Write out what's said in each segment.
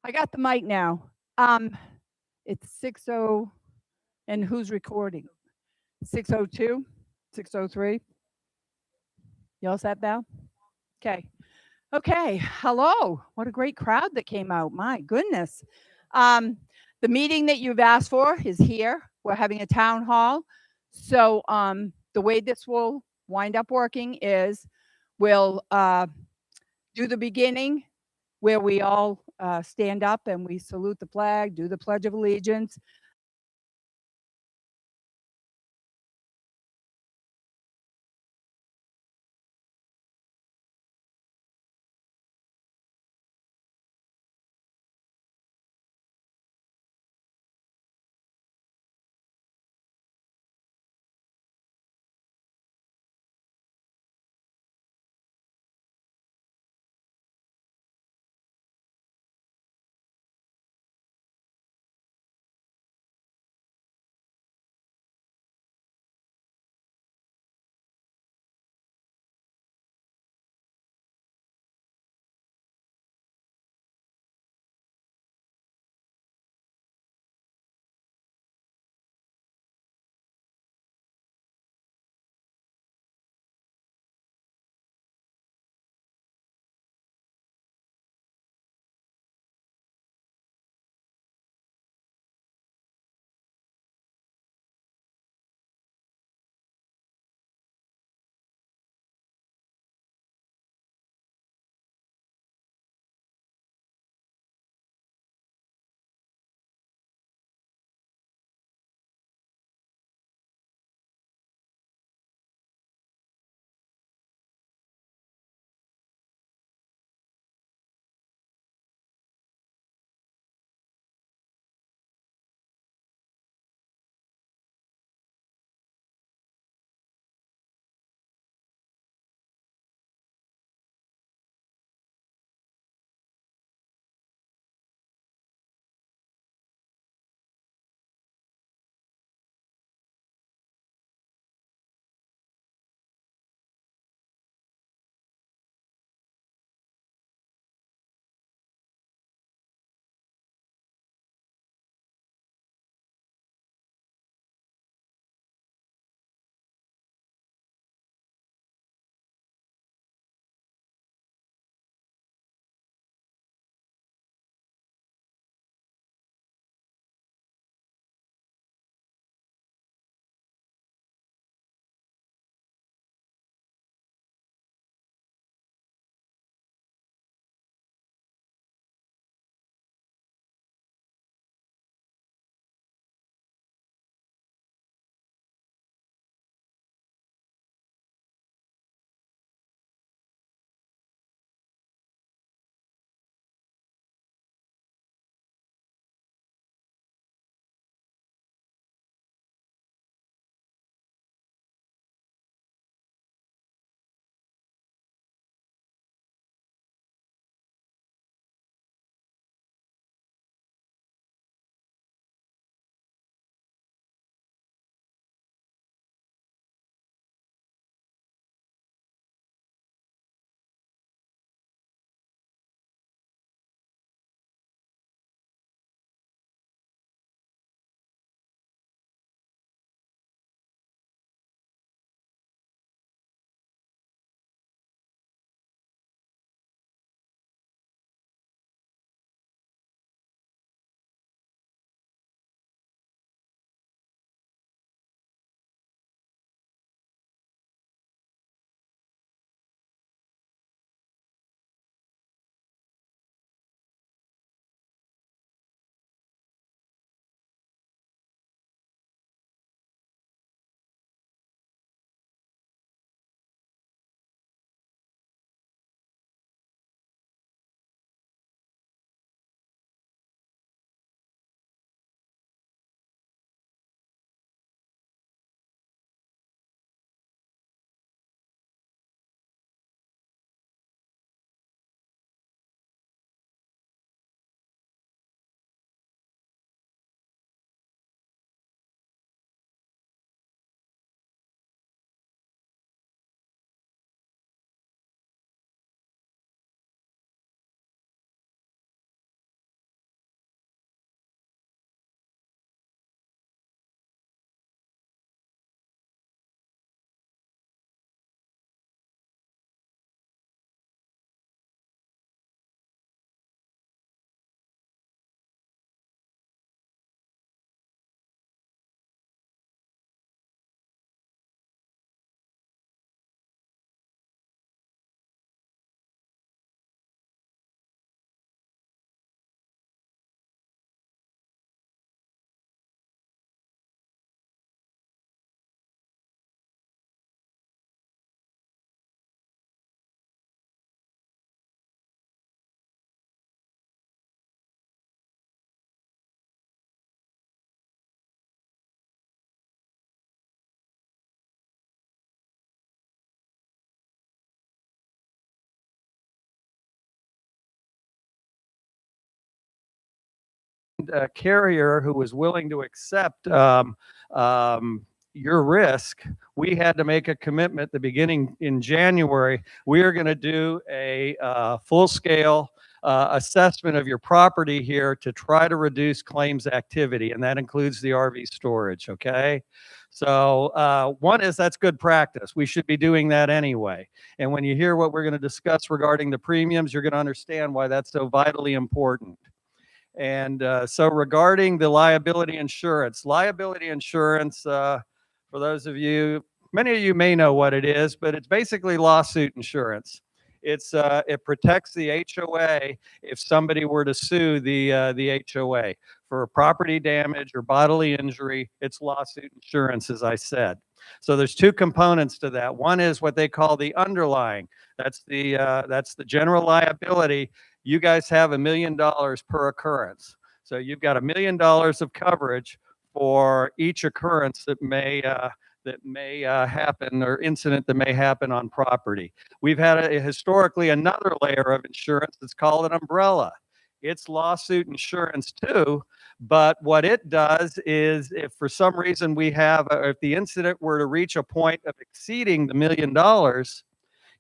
I got the mic now. Um, it's 60, and who's recording? 6:02, 6:03. You all set, Val? Okay. Okay. Hello. What a great crowd that came out. My goodness. Um, the meeting that you've asked for is here. We're having a town hall. So the way this will wind up working is we'll do the beginning where we all stand up and we salute the flag, do the Pledge of Allegiance. carrier who was willing to accept your risk, we had to make a commitment the beginning in January. We are going to do a full-scale assessment of your property here to try to reduce claims activity, and that includes the RV storage, okay? So one is that's good practice. We should be doing that anyway. And when you hear what we're going to discuss regarding the premiums, you're going to understand why that's so vitally important. And so regarding the liability insurance, for those of you, many of you may know what it is, but it's basically lawsuit insurance. It protects the HOA if somebody were to sue the HOA for property damage or bodily injury. It's lawsuit insurance, as I said. So there's two components to that. One is what they call the underlying. That's the general liability. You guys have $1 million per occurrence. So you've got $1 million of coverage for each occurrence that may happen, or incident that may happen on property. We've had historically another layer of insurance that's called an umbrella. It's lawsuit insurance too, but what it does is if for some reason if the incident were to reach a point of exceeding the $1 million,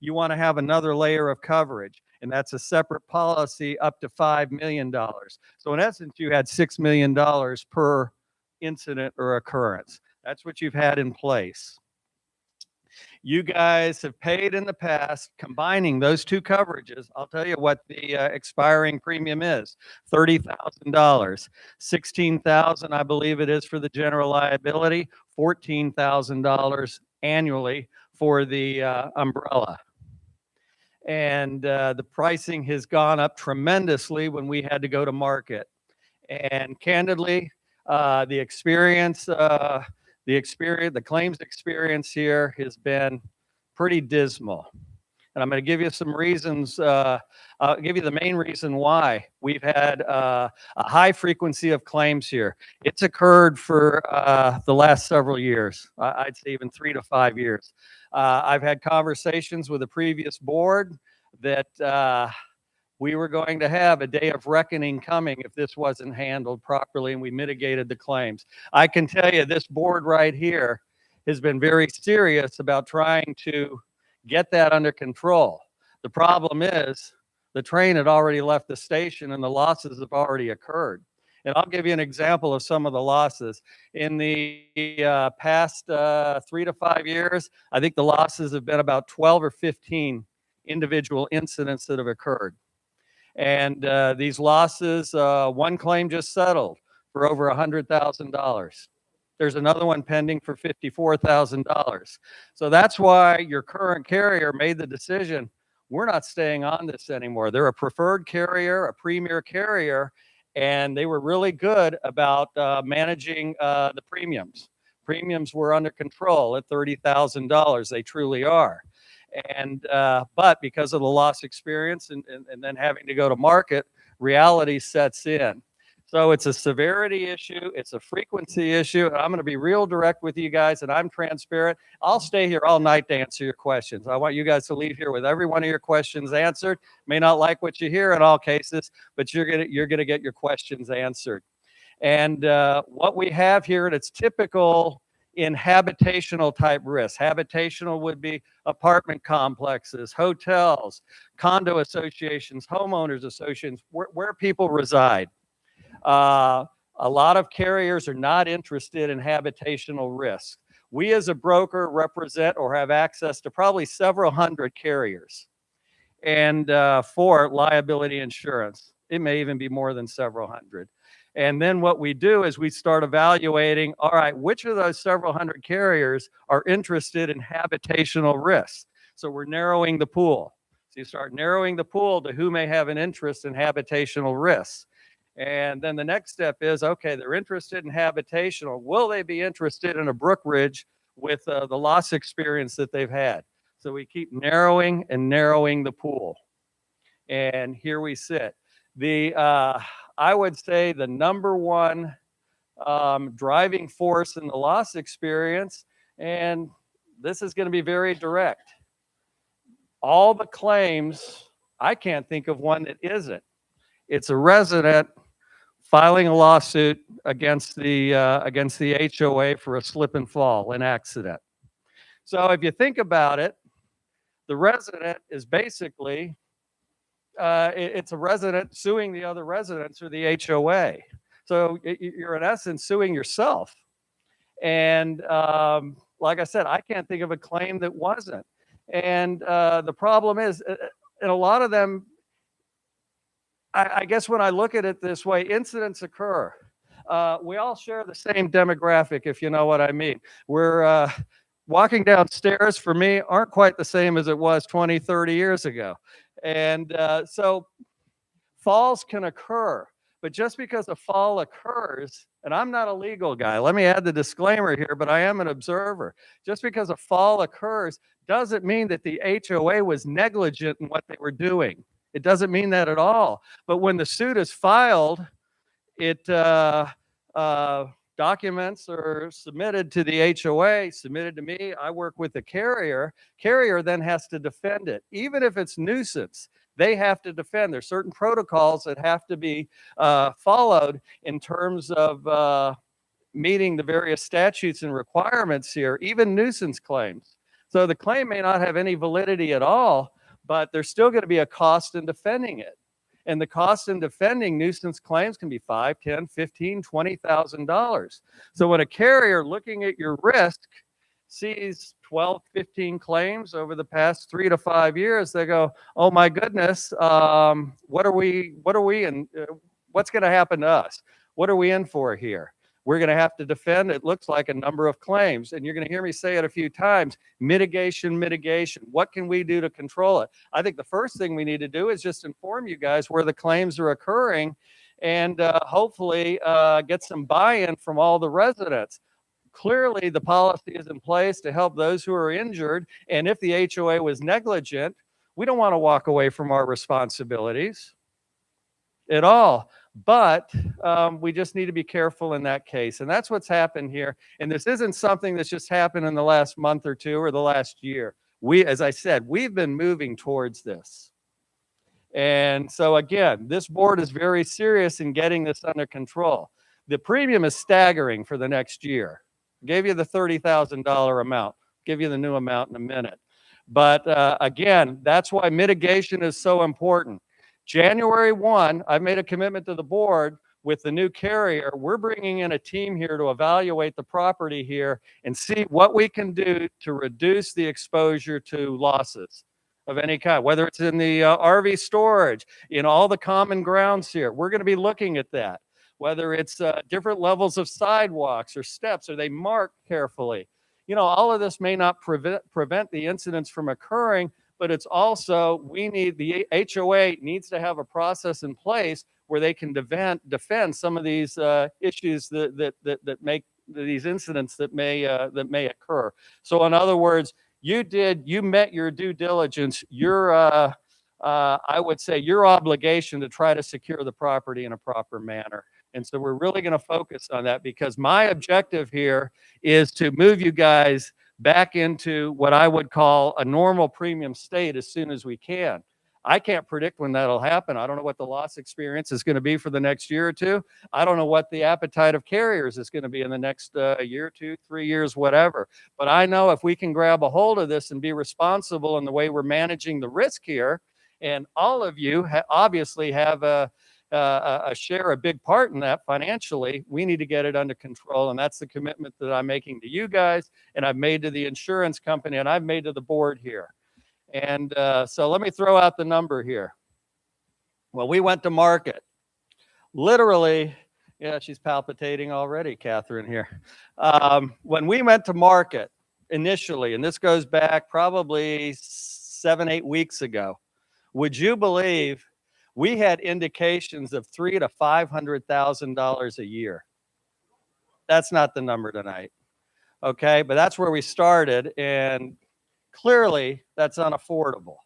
you want to have another layer of coverage, and that's a separate policy up to $5 million. So in essence, you had $6 million per incident or occurrence. That's what you've had in place. You guys have paid in the past, combining those two coverages. I'll tell you what the expiring premium is: $30,000, $16,000, I believe it is, for the general liability, $14,000 annually for the umbrella. And the pricing has gone up tremendously when we had to go to market. And candidly, the claims experience here has been pretty dismal. And I'm going to give you some reasons. I'll give you the main reason why we've had a high frequency of claims here. It's occurred for the last several years. I'd say even 3 to 5 years. I've had conversations with the previous board that we were going to have a day of reckoning coming if this wasn't handled properly and we mitigated the claims. I can tell you this board right here has been very serious about trying to get that under control. The problem is the train had already left the station and the losses have already occurred. And I'll give you an example of some of the losses. In the past 3 to 5 years, I think the losses have been about 12 or 15 individual incidents that have occurred. And these losses, one claim just settled for over $100,000. There's another one pending for $54,000. So that's why your current carrier made the decision, we're not staying on this anymore. They're a preferred carrier, a premier carrier, and they were really good about managing the premiums. Premiums were under control at $30,000. They truly are. And but because of the loss experience and then having to go to market, reality sets in. So it's a severity issue, it's a frequency issue. I'm going to be real direct with you guys, and I'm transparent. I'll stay here all night to answer your questions. I want you guys to leave here with every one of your questions answered. May not like what you hear in all cases, but you're gonna get your questions answered. And what we have here, and it's typical in habitational type risks. Habitational would be apartment complexes, hotels, condo associations, homeowners associations, where people reside. A lot of carriers are not interested in habitational risk. We as a broker represent or have access to probably several hundred carriers. And for liability insurance, it may even be more than several hundred. And then what we do is we start evaluating, all right, which of those several hundred carriers are interested in habitational risks? So we're narrowing the pool. So you start narrowing the pool to who may have an interest in habitational risks. And then the next step is, okay, they're interested in habitational. Will they be interested in a Brookridge with the loss experience that they've had? So we keep narrowing and narrowing the pool. And here we sit. I would say the number one driving force in the loss experience, and this is going to be very direct. All the claims, I can't think of one that isn't. It's a resident filing a lawsuit against the HOA for a slip and fall, an accident. So if you think about it, the resident is basically it's a resident suing the other residents or the HOA. So you're in essence suing yourself. And like I said, I can't think of a claim that wasn't. And the problem is, and a lot of them, I guess when I look at it this way, incidents occur. We all share the same demographic, if you know what I mean. We're walking downstairs, for me, aren't quite the same as it was 20, 30 years ago. And so falls can occur. But just because a fall occurs, and I'm not a legal guy, let me add the disclaimer here, but I am an observer. Just because a fall occurs doesn't mean that the HOA was negligent in what they were doing. It doesn't mean that at all. But when the suit is filed, it documents are submitted to the HOA, submitted to me. I work with the carrier. Carrier then has to defend it. Even if it's nuisance, they have to defend. There's certain protocols that have to be followed in terms of meeting the various statutes and requirements here, even nuisance claims. So the claim may not have any validity at all, but there's still going to be a cost in defending it. And the cost in defending nuisance claims can be $5, $10, $15, $20,000. So when a carrier looking at your risk sees 12, 15 claims over the past 3 to 5 years, they go, "Oh my goodness, what are we in? What's going to happen to us? What are we in for here? We're going to have to defend, it looks like, a number of claims." And you're going to hear me say it a few times, mitigation, mitigation. What can we do to control it? I think the first thing we need to do is just inform you guys where the claims are occurring and hopefully get some buy-in from all the residents. Clearly, the policy is in place to help those who are injured. And if the HOA was negligent, we don't want to walk away from our responsibilities at all. But we just need to be careful in that case. And that's what's happened here. And this isn't something that's just happened in the last month or two or the last year. As I said, we've been moving towards this. And so again, this board is very serious in getting this under control. The premium is staggering for the next year. Gave you the $30,000 amount. Give you the new amount in a minute. But again, that's why mitigation is so important. January 1, I've made a commitment to the board with the new carrier. We're bringing in a team here to evaluate the property here and see what we can do to reduce the exposure to losses of any kind, whether it's in the RV storage, in all the common grounds here. We're going to be looking at that. Whether it's different levels of sidewalks or steps, are they marked carefully? You know, all of this may not prevent the incidents from occurring, but it's also, the HOA needs to have a process in place where they can defend some of these issues that make these incidents that may occur. So in other words, you met your due diligence, I would say your obligation to try to secure the property in a proper manner. And so we're really going to focus on that, because my objective here is to move you guys back into what I would call a normal premium state as soon as we can. I can't predict when that'll happen. I don't know what the loss experience is going to be for the next year or two. I don't know what the appetite of carriers is going to be in the next year, 2, 3 years, whatever. But I know if we can grab a hold of this and be responsible in the way we're managing the risk here, and all of you obviously have a share, a big part in that financially, we need to get it under control. And that's the commitment that I'm making to you guys, and I've made to the insurance company, and I've made to the board here. And so let me throw out the number here. Well, we went to market. Literally, yeah, she's palpitating already, Catherine here. When we went to market initially, and this goes back probably 7, 8 weeks ago, would you believe we had indications of $300,000 to $500,000 a year? That's not the number tonight, okay? But that's where we started, and clearly that's unaffordable.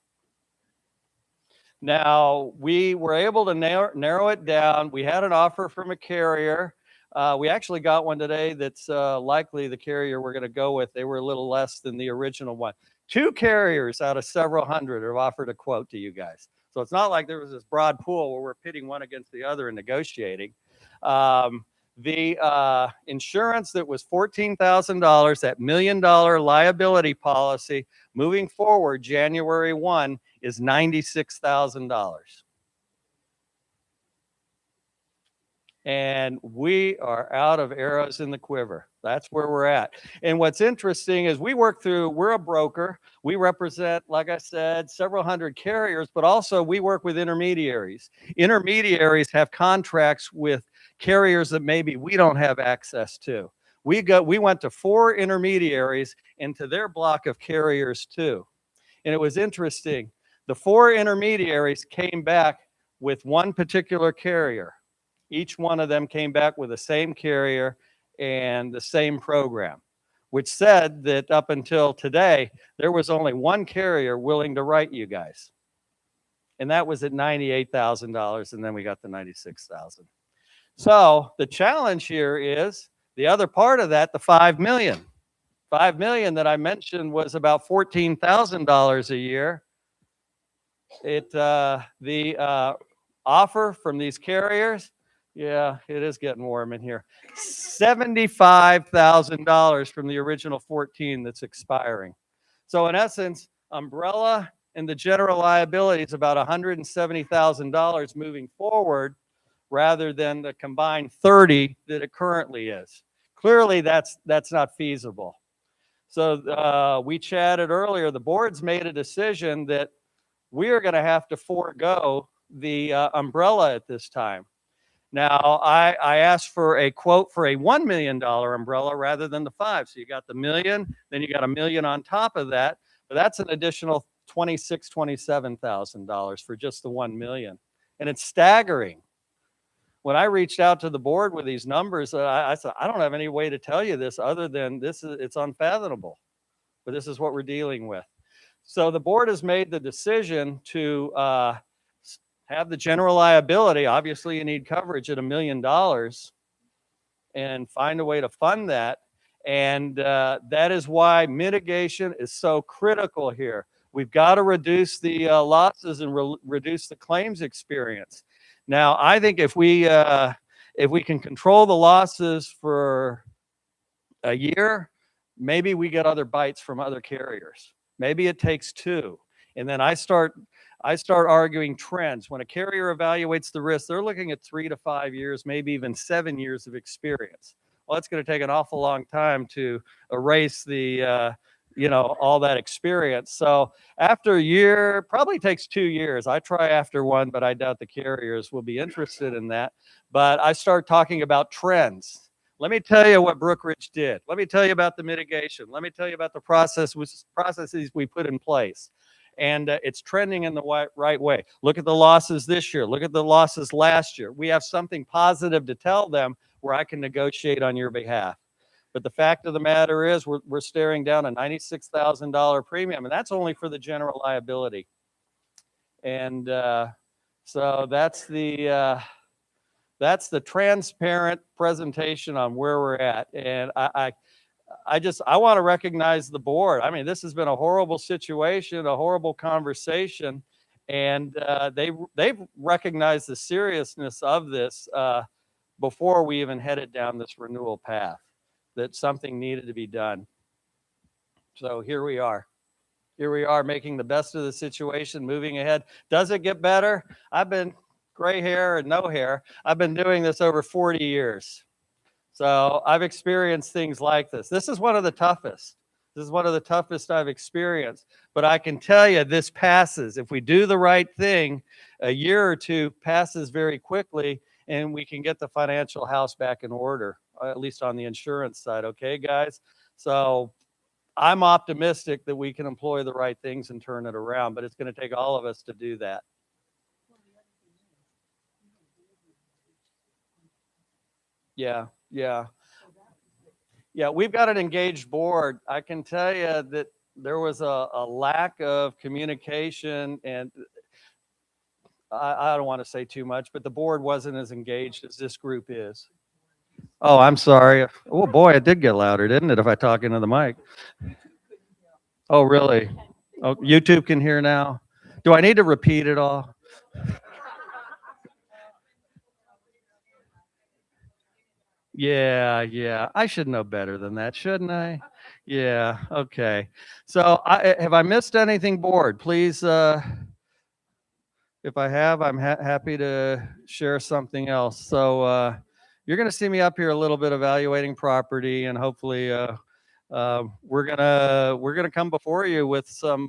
Now, we were able to narrow it down. We had an offer from a carrier. We actually got one today that's likely the carrier we're going to go with. They were a little less than the original one. 2 carriers out of several hundred have offered a quote to you guys. So it's not like there was this broad pool where we're pitting one against the other and negotiating. The insurance that was $14,000, that $1 million liability policy, moving forward, January 1, is $96,000. And we are out of arrows in the quiver. That's where we're at. And what's interesting is we're a broker. We represent, like I said, several hundred carriers, but also we work with intermediaries. Intermediaries have contracts with carriers that maybe we don't have access to. We went to 4 intermediaries into their block of carriers too. And it was interesting. The 4 intermediaries came back with one particular carrier. Each one of them came back with the same carrier and the same program, which said that up until today, there was only one carrier willing to write you guys. And that was at $98,000, and then we got the $96,000. So the challenge here is the other part of that, the $5 million. $5 million that I mentioned was about $14,000 a year. The offer from these carriers, yeah, it is getting warm in here. $75,000 from the original 14 that's expiring. So in essence, umbrella and the general liability is about $170,000 moving forward rather than the combined 30 that it currently is. Clearly, that's not feasible. So we chatted earlier, the board's made a decision that we are going to have to forego the umbrella at this time. Now, I asked for a quote for a $1 million umbrella rather than the 5. So you got the million, then you got $1 million on top of that. But that's an additional $26,000, $27,000 for just the $1 million. And it's staggering. When I reached out to the board with these numbers, I said, I don't have any way to tell you this other than it's unfathomable. But this is what we're dealing with. So the board has made the decision to have the general liability. Obviously, you need coverage at $1 million and find a way to fund that. And that is why mitigation is so critical here. We've got to reduce the losses and reduce the claims experience. Now, I think if we can control the losses for a year, maybe we get other bites from other carriers. Maybe it takes 2. And then I start arguing trends. When a carrier evaluates the risk, they're looking at 3 to 5 years, maybe even 7 years of experience. Well, it's going to take an awful long time to erase the, all that experience. So after a year, probably takes 2 years. I try after 1, but I doubt the carriers will be interested in that. But I start talking about trends. Let me tell you what Brookridge did. Let me tell you about the mitigation. Let me tell you about the processes we put in place. And it's trending in the right way. Look at the losses this year. Look at the losses last year. We have something positive to tell them where I can negotiate on your behalf. But the fact of the matter is we're staring down a $96,000 premium, and that's only for the general liability. And so that's the transparent presentation on where we're at. And I want to recognize the board. I mean, this has been a horrible situation, a horrible conversation, and they've recognized the seriousness of this before we even headed down this renewal path, that something needed to be done. So here we are. Here we are making the best of the situation, moving ahead. Does it get better? I've been gray hair and no hair. I've been doing this over 40 years. So I've experienced things like this. This is one of the toughest. This is one of the toughest I've experienced. But I can tell you this passes. If we do the right thing, a year or 2 passes very quickly, and we can get the financial house back in order, at least on the insurance side. Okay, guys? So I'm optimistic that we can employ the right things and turn it around, but it's going to take all of us to do that. Yeah. We've got an engaged board. I can tell you that there was a lack of communication, and I don't want to say too much, but the board wasn't as engaged as this group is. Oh, I'm sorry. Oh boy, it did get louder, didn't it, if I talk into the mic? Oh, really? Oh, YouTube can hear now? Do I need to repeat it all? Yeah. I should know better than that, shouldn't I? Yeah. Okay. So have I missed anything, board? Please, if I have, I'm happy to share something else. So you're going to see me up here a little bit evaluating property, and hopefully we're gonna come before you with some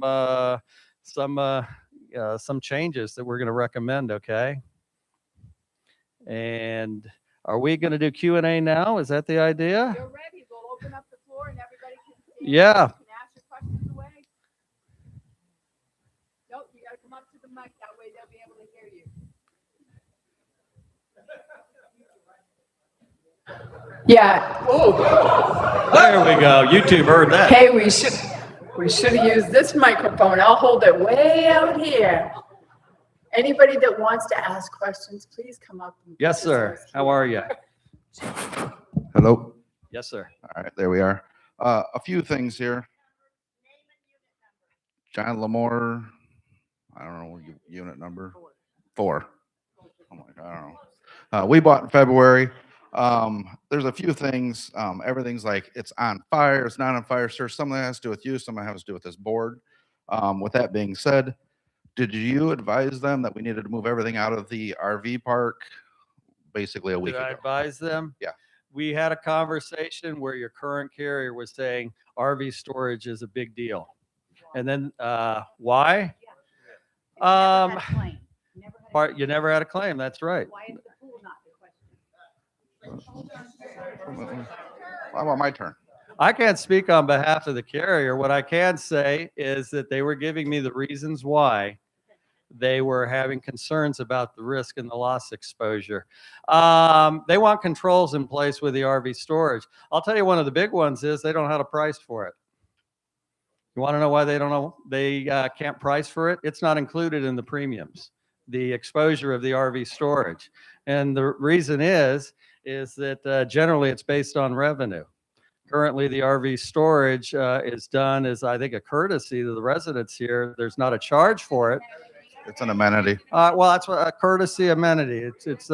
changes that we're going to recommend. Okay. And are we going to do Q&A now? Is that the idea? You're ready. We'll open up the floor and everybody can stand. Yeah. You can ask your questions away. Nope, you got to come up to the mic. That way they'll be able to hear you. Yeah. Oh. There we go. YouTube heard that. Hey, we should have used this microphone. I'll hold it way out here. Anybody that wants to ask questions, please come up. Yes, sir. How are you? Hello. Yes, sir. All right, there we are. A few things here. John Lamore, I don't know, unit number 4. I'm like, I don't know. We bought in February. There's a few things. Everything's like it's on fire, it's not on fire, sir. Some of that has to do with you, some of that has to do with this board. With that being said, did you advise them that we needed to move everything out of the RV park basically a week Did I ago? advise them? Yeah. We had a conversation where your current carrier was saying RV storage is a big deal. And then why? You never had a claim. That's right. Why is the pool not the question? How about my turn? I can't speak on behalf of the carrier. What I can say is that they were giving me the reasons why they were having concerns about the risk and the loss exposure. They want controls in place with the RV storage. I'll tell you one of the big ones is they don't know how to price for it. You want to know why they don't know? They can't price for it. It's not included in the premiums, the exposure of the RV storage. And the reason is that generally it's based on revenue. Currently, the RV storage is done as, I think, a courtesy to the residents here. There's not a charge for it. It's an amenity. Well, that's what a courtesy amenity. It's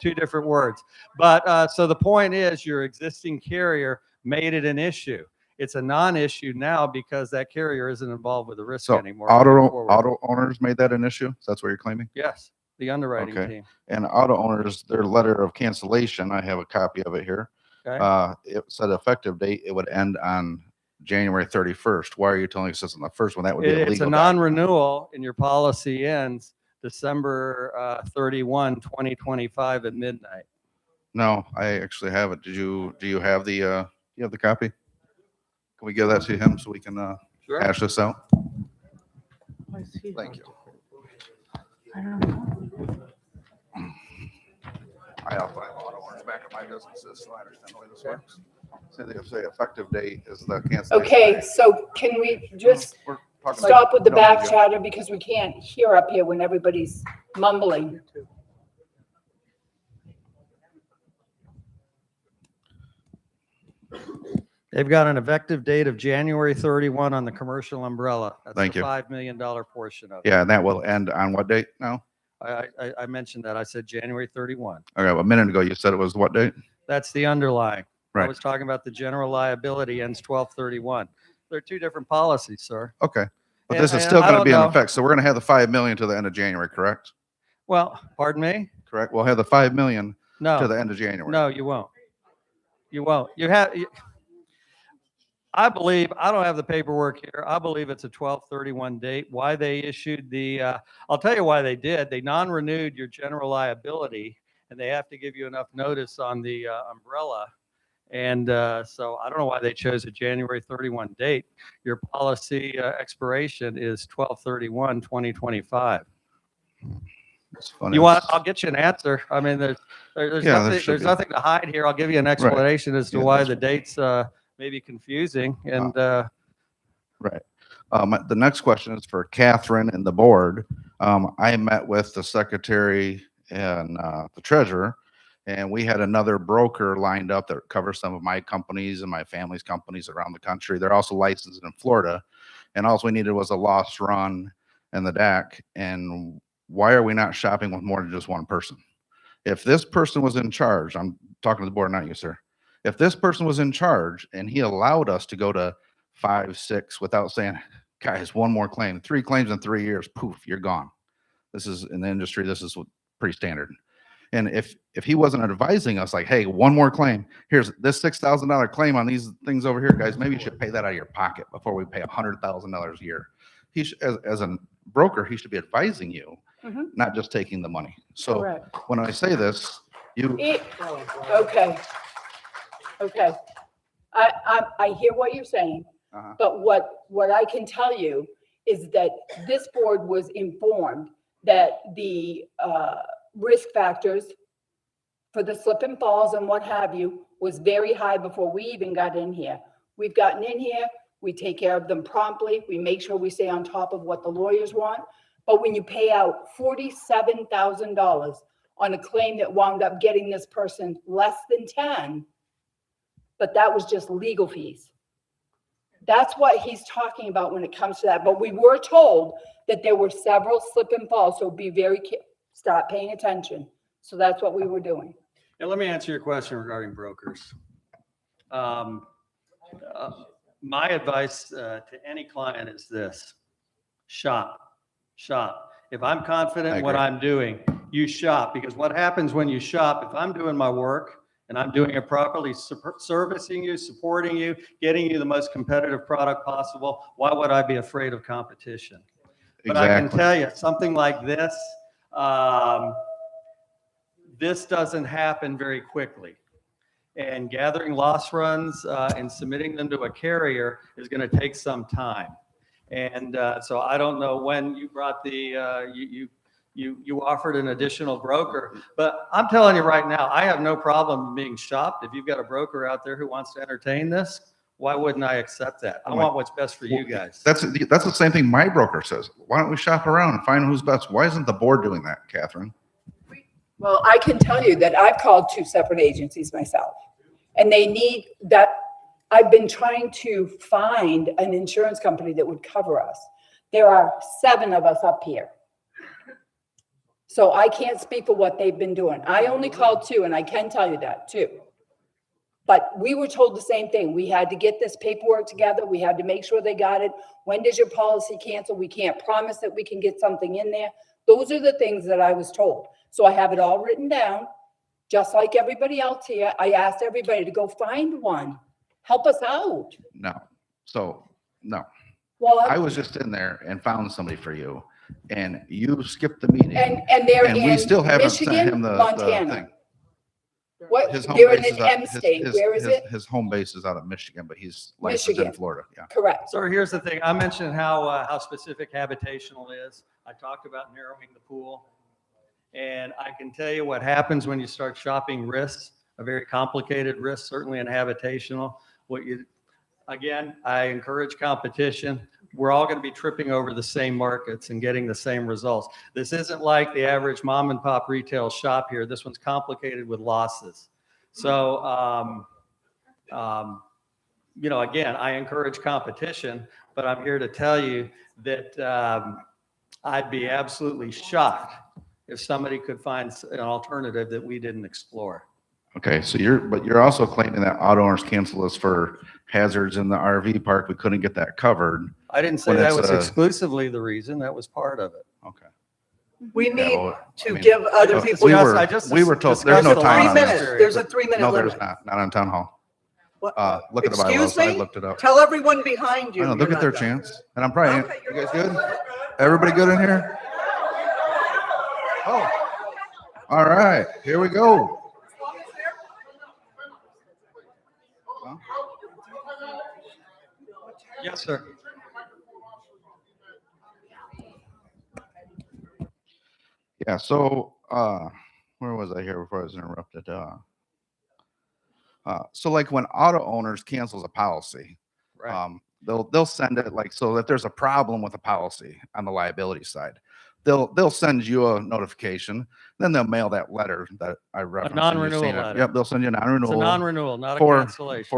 two different words. But so the point is your existing carrier made it an issue. It's a non-issue now because that carrier isn't involved with the risk So anymore. auto owners made that an issue? So that's what you're claiming? Yes, the underwriting Okay. team. And auto owners, their letter of cancellation, I have a copy of it here. Okay. It said effective date, it would end on January 31st. Why are you telling us this on the first one? That would be a legal It's a non-renewal and your policy ends December 31, 2025 at midnight. No, I actually have it. Do you have the copy? Can we give that to him so we can Sure. hash this out? Thank you. I don't know. I also have auto owners back at my businesses, so I understand the way this works. So they say effective date is the cancellation. Okay, so can we just We're talking stop with the no, back yeah. chatter because we can't hear up here when everybody's mumbling. They've got an effective date of January 31 on the commercial umbrella. That's Thank the you. $5 million portion of it. Yeah, and that will end on what date now? I mentioned that. I said January 31. Okay, well, a minute ago you said it was what date? That's the underlying. I Right. was talking about the general liability ends 12/31. They're two different policies, sir. Okay. But And- this is and still I going to don't be in know. effect. So we're going to have the 5 million to the end of January, correct? Well, pardon me? Correct. We'll have the 5 million to No, the end of January. no, you won't. You won't. I believe, I don't have the paperwork here. I believe it's a 12/31 date. Why they issued I'll tell you why they did. They non-renewed your general liability and they have to give you enough notice on the umbrella. And so I don't know why they chose a January 31 date. Your policy expiration is 12/31/2025. It's funny. You want? I'll get you an answer. I mean, there's Yeah, nothing. there should There's be. nothing to hide here. I'll give you an explanation as to Yeah, why that's the dates may be confusing. And Right. The next question is for Catherine and the board. I met with the secretary and the treasurer, and we had another broker lined up that covers some of my companies and my family's companies around the country. They're also licensed in Florida, and all we needed was a loss run and the DAC. And why are we not shopping with more than just one person? If this person was in charge, I'm talking to the board, not you, sir. If this person was in charge and he allowed us to go to 5, 6 without saying, guys, one more claim, 3 claims in 3 years, poof, you're gone. This is in the industry, this is pretty standard. And if he wasn't advising us like, hey, one more claim, here's this $6,000 claim on these things over here, guys, maybe you should pay that out of your pocket before we pay $100,000 a year. He should, as a broker, he should be advising you, not just taking the money. So Correct. when I say this, Okay. Okay. I hear what you're saying, but what I can tell you is that this board was informed that the risk factors for the slip and falls and what have you was very high before we even got in here. We've gotten in here, we take care of them promptly, we make sure we stay on top of what the lawyers want. But when you pay out $47,000 on a claim that wound up getting this person less than 10, but that was just legal fees. That's what he's talking about when it comes to that. But we were told that there were several slip and falls, so be very careful. Start paying attention. So that's what we were doing. And let me answer your question regarding brokers. My advice to any client is this: shop. If I'm confident in what I'm doing, you shop, because what happens when you shop, if I'm doing my work and I'm doing it properly, servicing you, supporting you, getting you the most competitive product possible, why would I be afraid of competition? But I can tell you something like this, this doesn't happen very quickly. And gathering loss runs and submitting them to a carrier is going to take some time. And so I don't know when you brought the, you offered an additional broker, but I'm telling you right now, I have no problem being shopped. If you've got a broker out there who wants to entertain this, why wouldn't I accept that? I want what's best for you guys. That's the same thing my broker says. Why don't we shop around and find who's best? Why isn't the board doing that, Catherine? Well, I can tell you that I've called 2 separate agencies myself, and they need that. I've been trying to find an insurance company that would cover us. There are 7 of us up here. So I can't speak for what they've been doing. I only called 2, and I can tell you that too. But we were told the same thing. We had to get this paperwork together. We had to make sure they got it. When does your policy cancel? We can't promise that we can get something in there. Those are the things that I was told. So I have it all written down, just like everybody else here. I asked everybody to go find one. Help us out. No. So, no. Well, I was just in there and found somebody for you, and you skipped the meeting. and they're in we still haven't Michigan, sent him the Montana. thing. What? His home They're in base an is out- M state. Where is it? His home base is out of Michigan, but he's licensed in Michigan. Florida. Yeah. Correct. So here's the thing. I mentioned how specific habitational is. I talked about narrowing the pool. And I can tell you what happens when you start shopping risks, a very complicated risk, certainly in habitational. Again, I encourage competition. We're all going to be tripping over the same markets and getting the same results. This isn't like the average mom and pop retail shop here. This one's complicated with losses. So, again, I encourage competition, but I'm here to tell you that I'd be absolutely shocked if somebody could find an alternative that we didn't explore. Okay, so you're also claiming that auto owners cancel us for hazards in the RV park. We couldn't get that covered. I didn't say When that it's was a- exclusively the reason. That was part of it. Okay. We need well, to I mean, give other people. We were told there's no discussed time Three on minutes. this. There's a 3-minute No, limit. there's not on town hall. What? Look at the Excuse bylaws. I me? looked it up. Tell everyone behind you. I know, you're look at not their done. chance. And I'm probably, Okay, you guys good? Everybody good in here? Oh, all right, here we go. Huh? Yes, sir. Yeah, so where was I here before I was interrupted? So like when auto owners cancels a policy, Right. they'll send it like, so if there's a problem with a policy on the liability side, they'll send you a notification, then they'll mail that letter that I referenced. and you've non-renewal seen it. letter. Yep, they'll send you a It's a non-renewal non-renewal, not a for cancellation.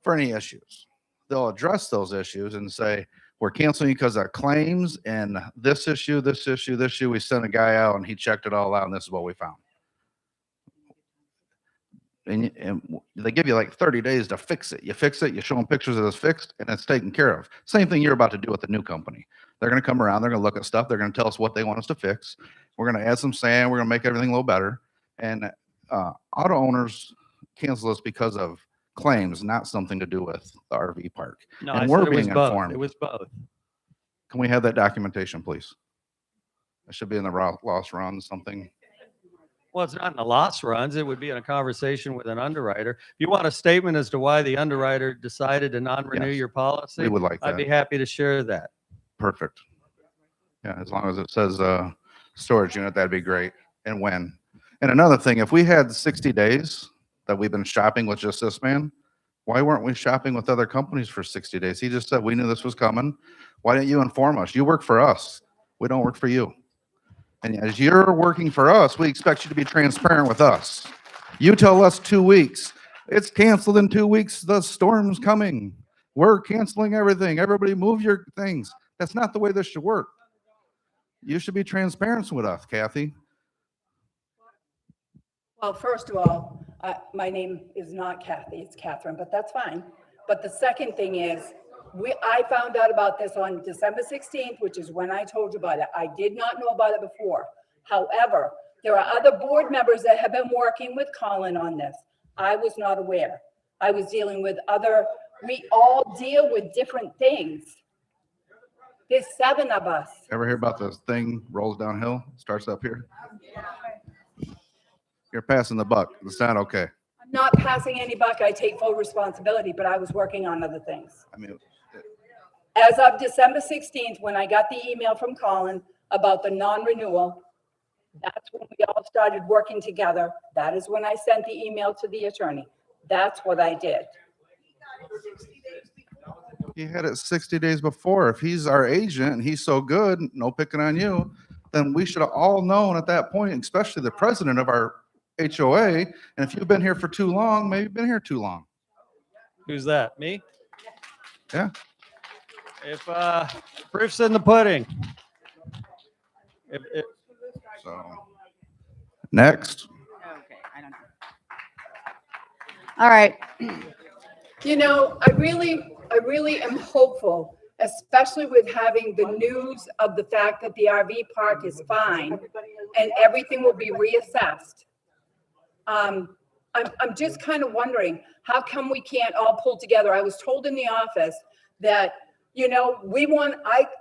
for any issues. They'll address those issues and say, we're canceling because of claims and this issue, this issue, this issue. We sent a guy out and he checked it all out and this is what we found. and they give you like 30 days to fix it. You fix it, you show them pictures of it's fixed, and it's taken care of. Same thing you're about to do with the new company. They're going to come around, they're going to look at stuff, they're going to tell us what they want us to fix. We're going to add some sand, we're going to make everything a little better. And auto owners cancel us because of claims, not something to do with the RV park. No, And I we're said it was being both. informed. It was both. Can we have that documentation, please? It should be in the loss run, something. Well, it's not in the loss runs. It would be in a conversation with an underwriter. If you want a statement as to why the underwriter decided to non-renew Yes, your policy, We would like I'd be that. happy to share that. Perfect. Yeah, as long as it says storage unit, that'd be great. And when. And another thing, if we had 60 days that we've been shopping with just this man, why weren't we shopping with other companies for 60 days? He just said, we knew this was coming. Why didn't you inform us? You work for us. We don't work for you. And as you're working for us, we expect you to be transparent with us. You tell us 2 weeks. It's canceled in 2 weeks. The storm's coming. We're canceling everything. Everybody move your things. That's not the way this should work. You should be transparent with us, Kathy. Well, first of all, my name is not Kathy, it's Catherine, but that's fine. But the second thing is, I found out about this on December 16th, which is when I told you about it. I did not know about it before. However, there are other board members that have been working with Colin on this. I was not aware. I was dealing with we all deal with different things. There's 7 of us. Ever hear about this thing rolls downhill, starts up here? You're passing the buck. It's not okay. I'm not passing any buck. I take full responsibility, but I was working on other things. I mean, As of December 16th, when I got the email from Colin about the non-renewal, that's when we all started working together. That is when I sent the email to the attorney. That's what I did. he had it 60 days before. If he's our agent and he's so good, no picking on you, then we should have all known at that point, especially the president of our HOA. And if you've been here for too long, maybe you've been here too long. Who's that? Me? Yeah. If proof's in the pudding. If, So next. Okay, I don't know. All right. You know, I really am hopeful, especially with having the news of the fact that the RV park is fine and everything will be reassessed. I'm just kind of wondering, how come we can't all pull together? I was told in the office that, you know,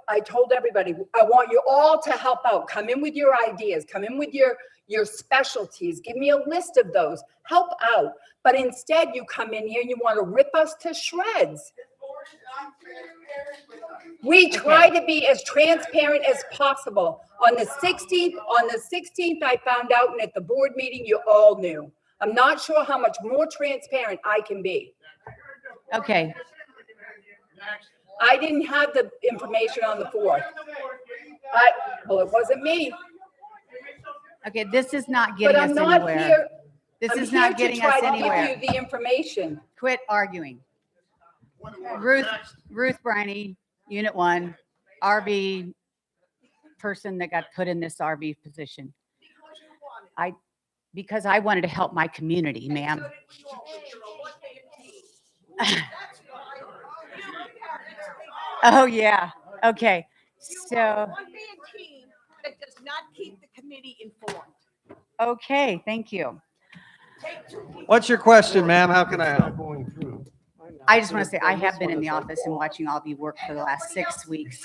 I told everybody, I want you all to help out. Come in with your ideas, come in with your specialties. Give me a list of those. Help out. But instead you come in here and you want to rip us to shreds. We try to be as transparent as possible. On the 16th, I found out, and at the board meeting, you all knew. I'm not sure how much more transparent I can be. Okay. I didn't have the information on the 4th. Well, it wasn't me, Okay, this is not but getting I'm us not anywhere. here. This I'm is here not to getting try us to anywhere. give you the information. Quit arguing. Ruth Briney, Unit 1, RV person that got put in this RV position. Because I wanted to help my community, ma'am. Oh, yeah. Okay. So, That does not keep the committee informed. okay, thank you. what's your question, ma'am? How can I help? I just want to say, I have been in the office and watching all of you work for the last 6 weeks.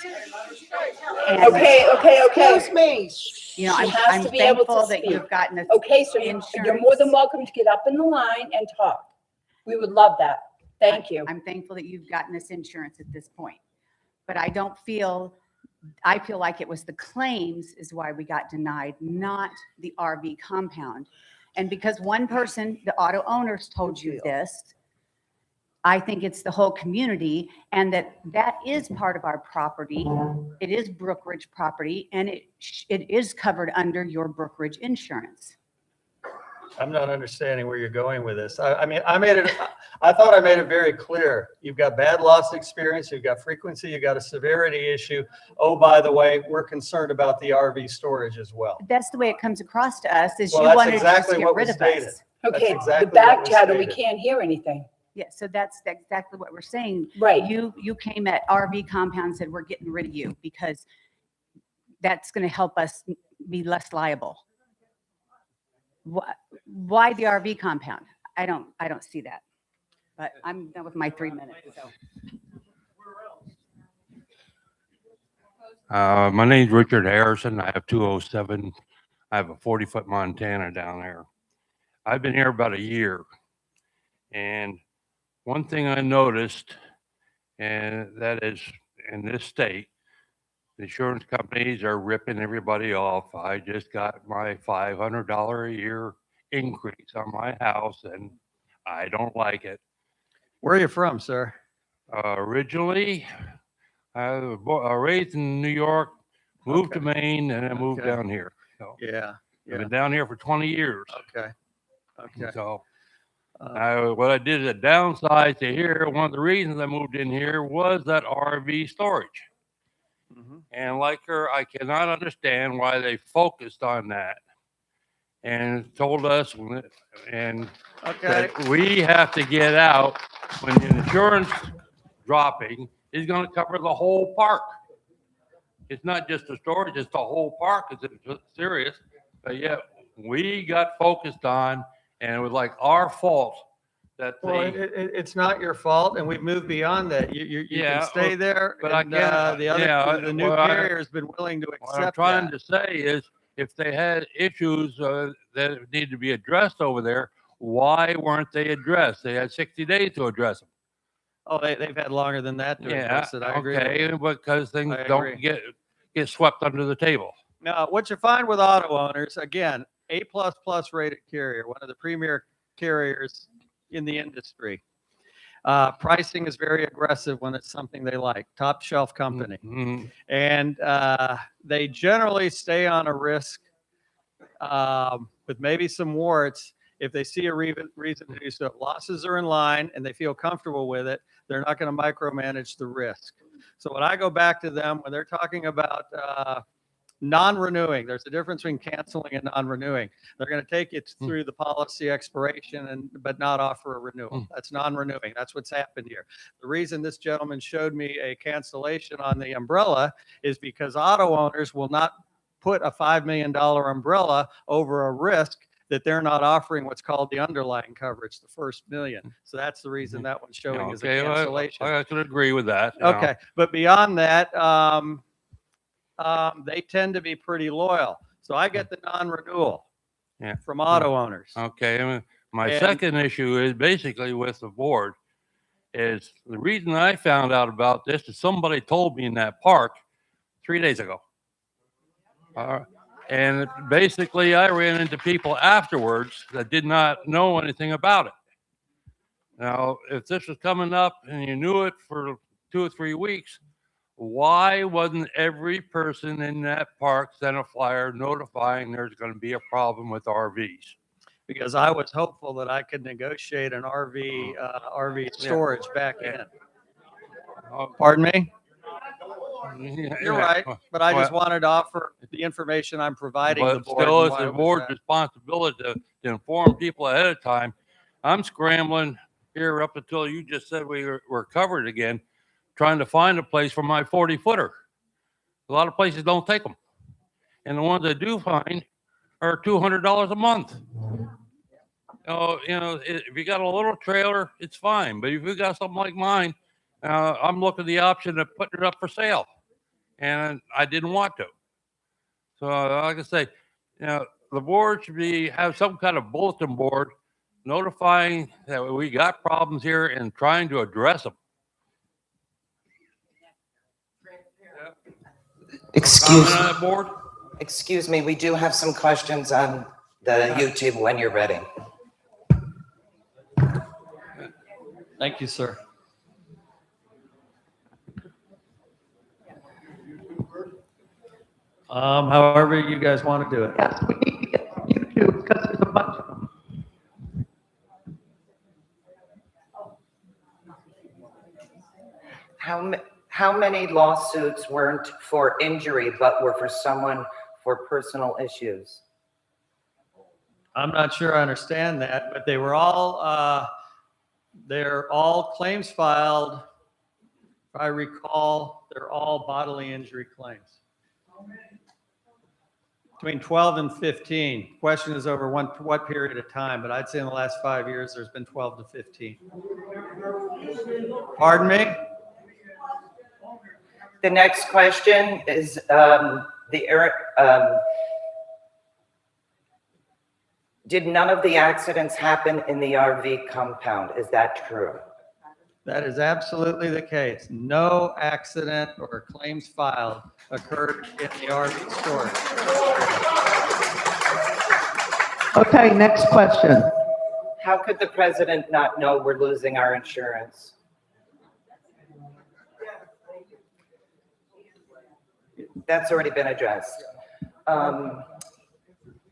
And, Okay. Excuse me. you know, She I'm has to be able to thankful that speak. you've gotten us. Okay, so you're more than welcome to get up in the line and talk. We would love that. Thank you. I'm thankful that you've gotten this insurance at this point. But I feel like it was the claims is why we got denied, not the RV compound. And because one person, the auto owners told you this, I think it's the whole community, and that is part of our property. It is Brookridge property, and it is covered under your Brookridge insurance. I'm not understanding where you're going with this. I mean, I thought I made it very clear. You've got bad loss experience, you've got frequency, you've got a severity issue. Oh, by the way, we're concerned about the RV storage as well. That's the way it comes across to us, is Well, you that's wanted to just exactly get what rid was of us. stated. Okay, the exactly what back was channel, we stated. can't hear anything. Yeah, so that's exactly what we're saying. Right. You came at RV compound and said, we're getting rid of you because that's going to help us be less liable. Why the RV compound? I don't see that. But I'm done with my 3 minutes. So. My name's Richard Harrison. I have 207. I have a 40-foot Montana down there. I've been here about a year. And one thing I noticed, and that is in this state, the insurance companies are ripping everybody off. I just got my $500 a year increase on my house, and I don't like it. Where are you from, sir? Originally, I was raised in New York, moved to Okay. Maine, and then moved Okay. down here. So Yeah. I've Yeah. been down here for 20 years. Okay. Okay. So Uh, what I did is a downside to here. One of the reasons I moved in here was that RV storage. mhm. And like her, I cannot understand why they focused on that and told us and Okay. that we have to get out when the insurance dropping is going to cover the whole park. It's not just the storage, it's the whole park. It's serious. But yet we got focused on, and it was like our fault that Well, they, it's not your fault, and we've moved beyond that. You Yeah, can stay there, but I and can't- the new well, carrier has been willing to what I'm accept trying that. to say is if they had issues that need to be addressed over there, why weren't they addressed? They had 60 days to address them. Oh, they've had longer than that to Yeah, address it. I agree with you. okay, because things I don't agree. get swept under the table. Now, what you find with auto owners, again, A++ rated carrier, one of the premier carriers in the industry. Pricing is very aggressive when it's something they like, top shelf company. Mhm. And they generally stay on a risk with maybe some warrants. If they see a reason to do so, if losses are in line and they feel comfortable with it, they're not going to micromanage the risk. So when I go back to them, when they're talking about non-renewing, there's a difference between canceling and non-renewing. They're going to take it through the policy expiration but not offer a renewal. That's non-renewing. That's what's happened here. The reason this gentleman showed me a cancellation on the umbrella is because auto owners will not put a $5 million umbrella over a risk that they're not offering what's called the underlying coverage, the first million. So that's the reason that one's showing as a Okay, cancellation. I could agree with that. you know. Okay, but beyond that, they tend to be pretty loyal. So I get the non-renewal Yeah. from auto owners. Okay, my And- second issue is basically with the board is the reason I found out about this is somebody told me in that park 3 days ago. And basically I ran into people afterwards that did not know anything about it. Now, if this was coming up and you knew it for 2 or 3 weeks, why wasn't every person in that park sent a flyer notifying there's going to be a problem with RVs? Because I was hopeful that I could negotiate an RV storage back in. Pardon me? You're right, but I just wanted to offer the information I'm providing the But board. still, and it's why the it was board's that. responsibility to inform people ahead of time. I'm scrambling here up until you just said we were covered again, trying to find a place for my 40-footer. A lot of places don't take them. And the ones that do find are $200 a month. If you got a little trailer, it's fine. But if you got something like mine, I'm looking at the option of putting it up for sale. And I didn't want to. So like I say, the board should have some kind of bulletin board notifying that we got problems here and trying to address them. Excuse, Comment on that board? excuse me, we do have some questions on the YouTube when you're ready. Thank you, sir. However you guys want to do it. Yes, we need to get on YouTube because there's a bunch of them. How many lawsuits weren't for injury but were for someone for personal issues? I'm not sure I understand that, but they're all claims filed. If I recall, they're all bodily injury claims. Between 12 and 15. Question is over what period of time, but I'd say in the last 5 years, there's been 12 to 15. Pardon me? The next question is did none of the accidents happen in the RV compound? Is that true? That is absolutely the case. No accident or claims filed occurred in the RV storage. Okay, next question. How could the president not know we're losing our insurance? That's already been addressed.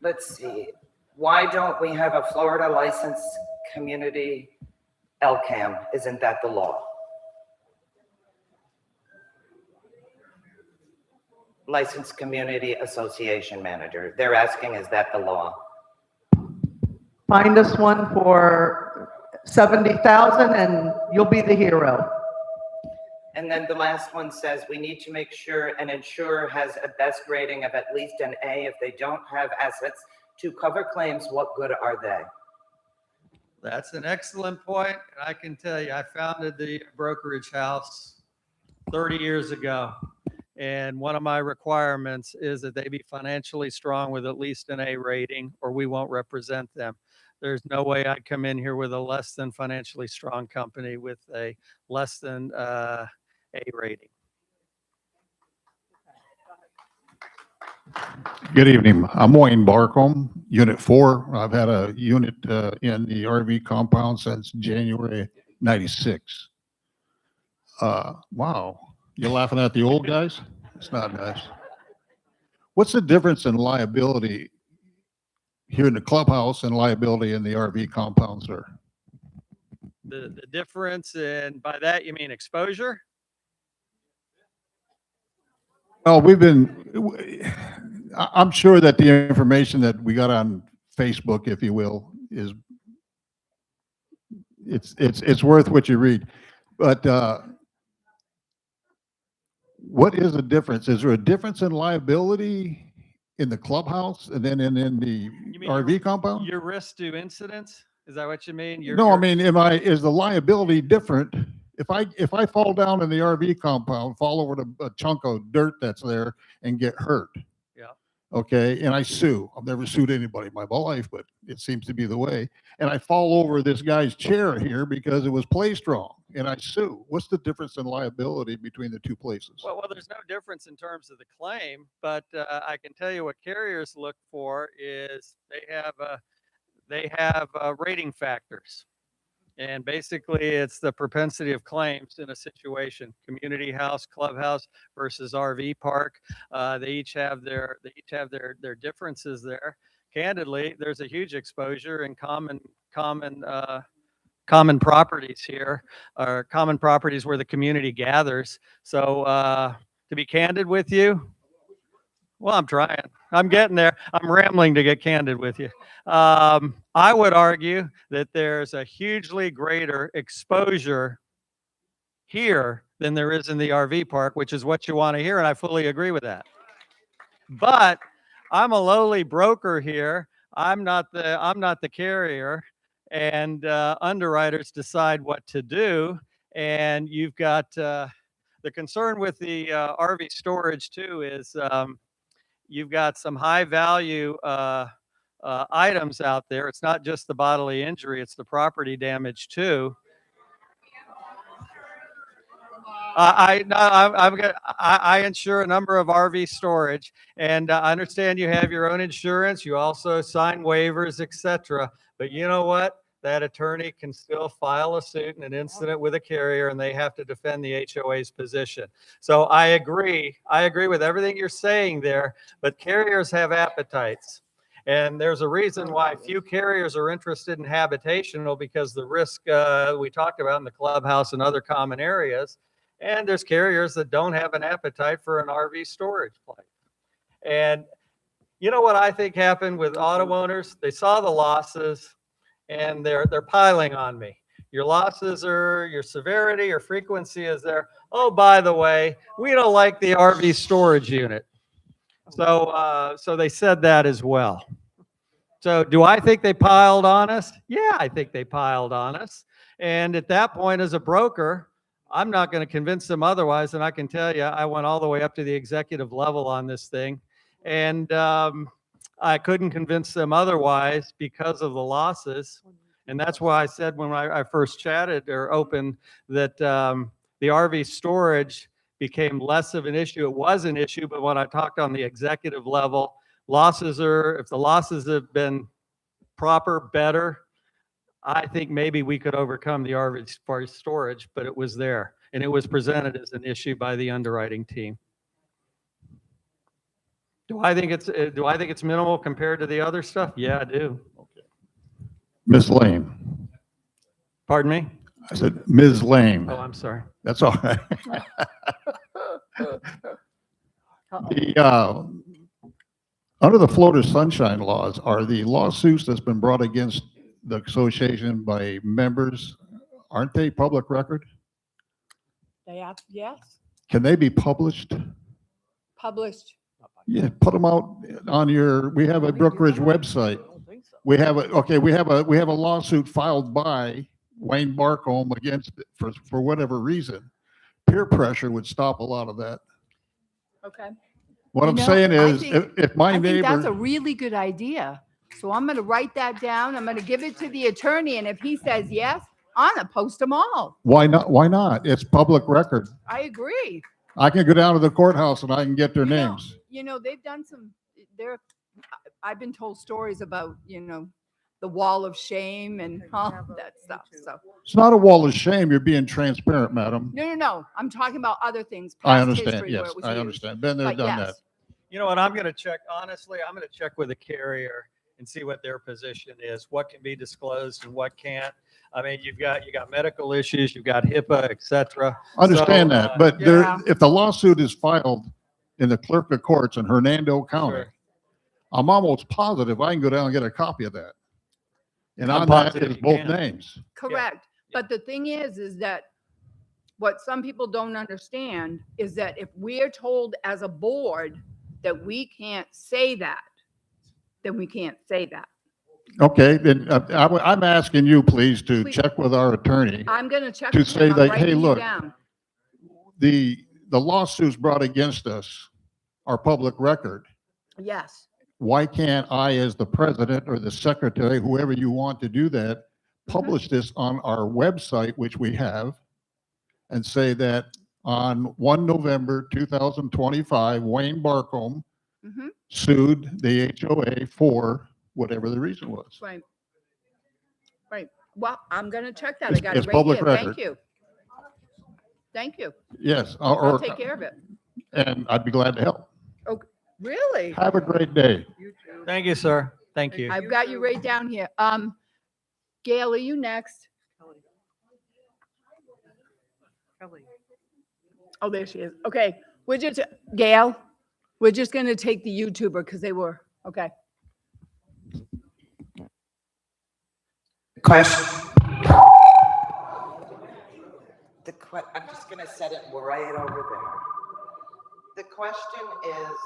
Let's see. Why don't we have a Florida licensed community LCAM? Isn't that the law? Licensed Community Association Manager. They're asking, is that the law? Find us one for 70,000 and you'll be the hero. And then the last one says we need to make sure an insurer has a best rating of at least an A. If they don't have assets to cover claims, what good are they? That's an excellent point. And I can tell you, I founded the brokerage house 30 years ago. And one of my requirements is that they be financially strong with at least an A rating, or we won't represent them. There's no way I'd come in here with a less than financially strong company with a less than A rating. Good evening. I'm Wayne Barcombe, Unit 4. I've had a unit in the RV compound since January '96. Wow. You're laughing at the old guys? It's not nice. What's the difference in liability here in the clubhouse and liability in the RV compound, sir? The difference, and by that you mean exposure? Well, I'm sure that the information that we got on Facebook, if you will, is it's worth what you read. But what is the difference? Is there a difference in liability in the clubhouse and then in the RV compound? Your risk to incidents? Is that what you mean? No, I mean, is the liability different? If I fall down in the RV compound, fall over a chunk of dirt that's there and get hurt. Yeah. Okay, and I sue. I've never sued anybody in my whole life, but it seems to be the way. And I fall over this guy's chair here because it was placed wrong, and I sue. What's the difference in liability between the two places? Well, there's no difference in terms of the claim, but I can tell you what carriers look for is they have rating factors. And basically, it's the propensity of claims in a situation. Community house, clubhouse versus RV park. They each have their differences there. Candidly, there's a huge exposure in common properties here, or common properties where the community gathers. So to be candid with you, well, I'm trying. I'm getting there. I'm rambling to get candid with you. I would argue that there's a hugely greater exposure here than there is in the RV park, which is what you want to hear, and I fully agree with that. But I'm a lowly broker here. I'm not the carrier, and underwriters decide what to do. And you've got the concern with the RV storage too is you've got some high value items out there. It's not just the bodily injury, it's the property damage too. I insure a number of RV storage, and I understand you have your own insurance. You also sign waivers, etc. But you know what? That attorney can still file a suit in an incident with a carrier, and they have to defend the HOA's position. So I agree with everything you're saying there, but carriers have appetites. And there's a reason why few carriers are interested in habitational, because the risk we talked about in the clubhouse and other common areas. And there's carriers that don't have an appetite for an RV storage place. And You know what I think happened with auto owners? They saw the losses and they're piling on me. Your losses are, your severity or frequency is there. Oh, by the way, we don't like the RV storage unit. So they said that as well. So do I think they piled on us? Yeah, I think they piled on us. And at that point, as a broker, I'm not going to convince them otherwise. And I can tell you, I went all the way up to the executive level on this thing. And I couldn't convince them otherwise because of the losses. And that's why I said when I first chatted or opened that the RV storage became less of an issue. It was an issue, but when I talked on the executive level, losses are, if the losses have been proper, better, I think maybe we could overcome the RV storage, but it was there. And it was presented as an issue by the underwriting team. Do I think it's minimal compared to the other stuff? Yeah, I do. Ms. Lane. Pardon me? I said, Ms. Lane. Oh, I'm sorry. That's all right. Under the Florida Sunshine Laws, are the lawsuits that's been brought against the association by members, aren't they public record? They have, yes, Can they be published? published. Yeah, put them out on your, we have a Brookridge website. We have a lawsuit filed by Wayne Barcombe against, for whatever reason. Peer pressure would stop a lot of that. Okay. What You I'm know, saying I is, think- if my I think that's a neighbor, really good idea. So I'm going to write that down. I'm going to give it to the attorney. And if he says yes, I'm going to post them all. why not? Why not? It's public record. I agree. I can go down to the courthouse and I can get their You know, names. They've done I've been told stories about, the wall of shame and all that stuff. So, It's not a wall of shame. You're being transparent, madam. no. I'm talking about other things. I past understand. history where Yes, it was I used. understand. Been there, But done yes. that. You know what, I'm going to check, honestly, I'm going to check with the carrier and see what their position is, what can be disclosed and what can't. I mean, you got medical issues, you've got HIPAA, et cetera. Understand So, that, but yeah. if the lawsuit is filed in the clerk of courts in Hernando County, Sure. I'm almost positive I can go down and get a copy of that. And I'm on that positive is you both can. names. Correct. But the thing is that what some people don't understand is that if we're told as a board that we can't say that, then we can't say that. Okay, then I'm asking you, please, to Please. check with our attorney. I'm going to check. To with say him. I'm that, hey, writing you look, down. The lawsuits brought against us are public record. Yes. Why can't I, as the president or the secretary, whoever you want to do that, Mm-hmm. publish this on our website, which we have, and say that on 1 November 2025, Wayne Barcombe Mm-hmm. sued the HOA for whatever the reason was. Right. Right. Well, I'm going to check that. I It's- got it's it right public here. record. Thank you. Thank you. Yes, I'll take care of it. and I'd be glad to help. Really? Have a great day. Thank you, sir. Thank you. I've got you right down here. Gail, are you next? Oh, there she is. Okay. Gail, we're just going to take the YouTuber because they were, okay. Question. I'm just gonna set it right over there. The question is,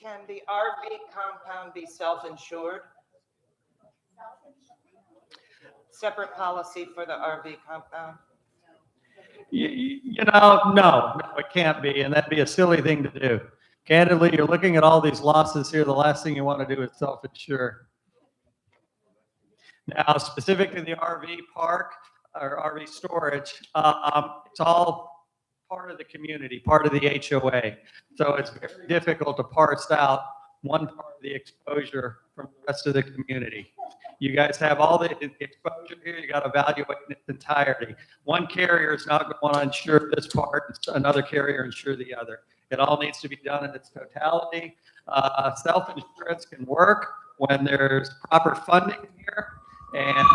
can the RV compound be self-insured? Separate policy for the RV compound? No, it can't be, and that'd be a silly thing to do. Candidly, you're looking at all these losses here. The last thing you want to do is self-insure. Now, specific to the RV park or RV storage, it's all part of the community, part of the HOA. So it's very difficult to parse out one part of the exposure from the rest of the community. You guys have all the exposure here. You got to evaluate in its entirety. One carrier is not going to want to insure this part, another carrier insure the other. It all needs to be done in its totality. Self-insurance can work when there's proper funding here. And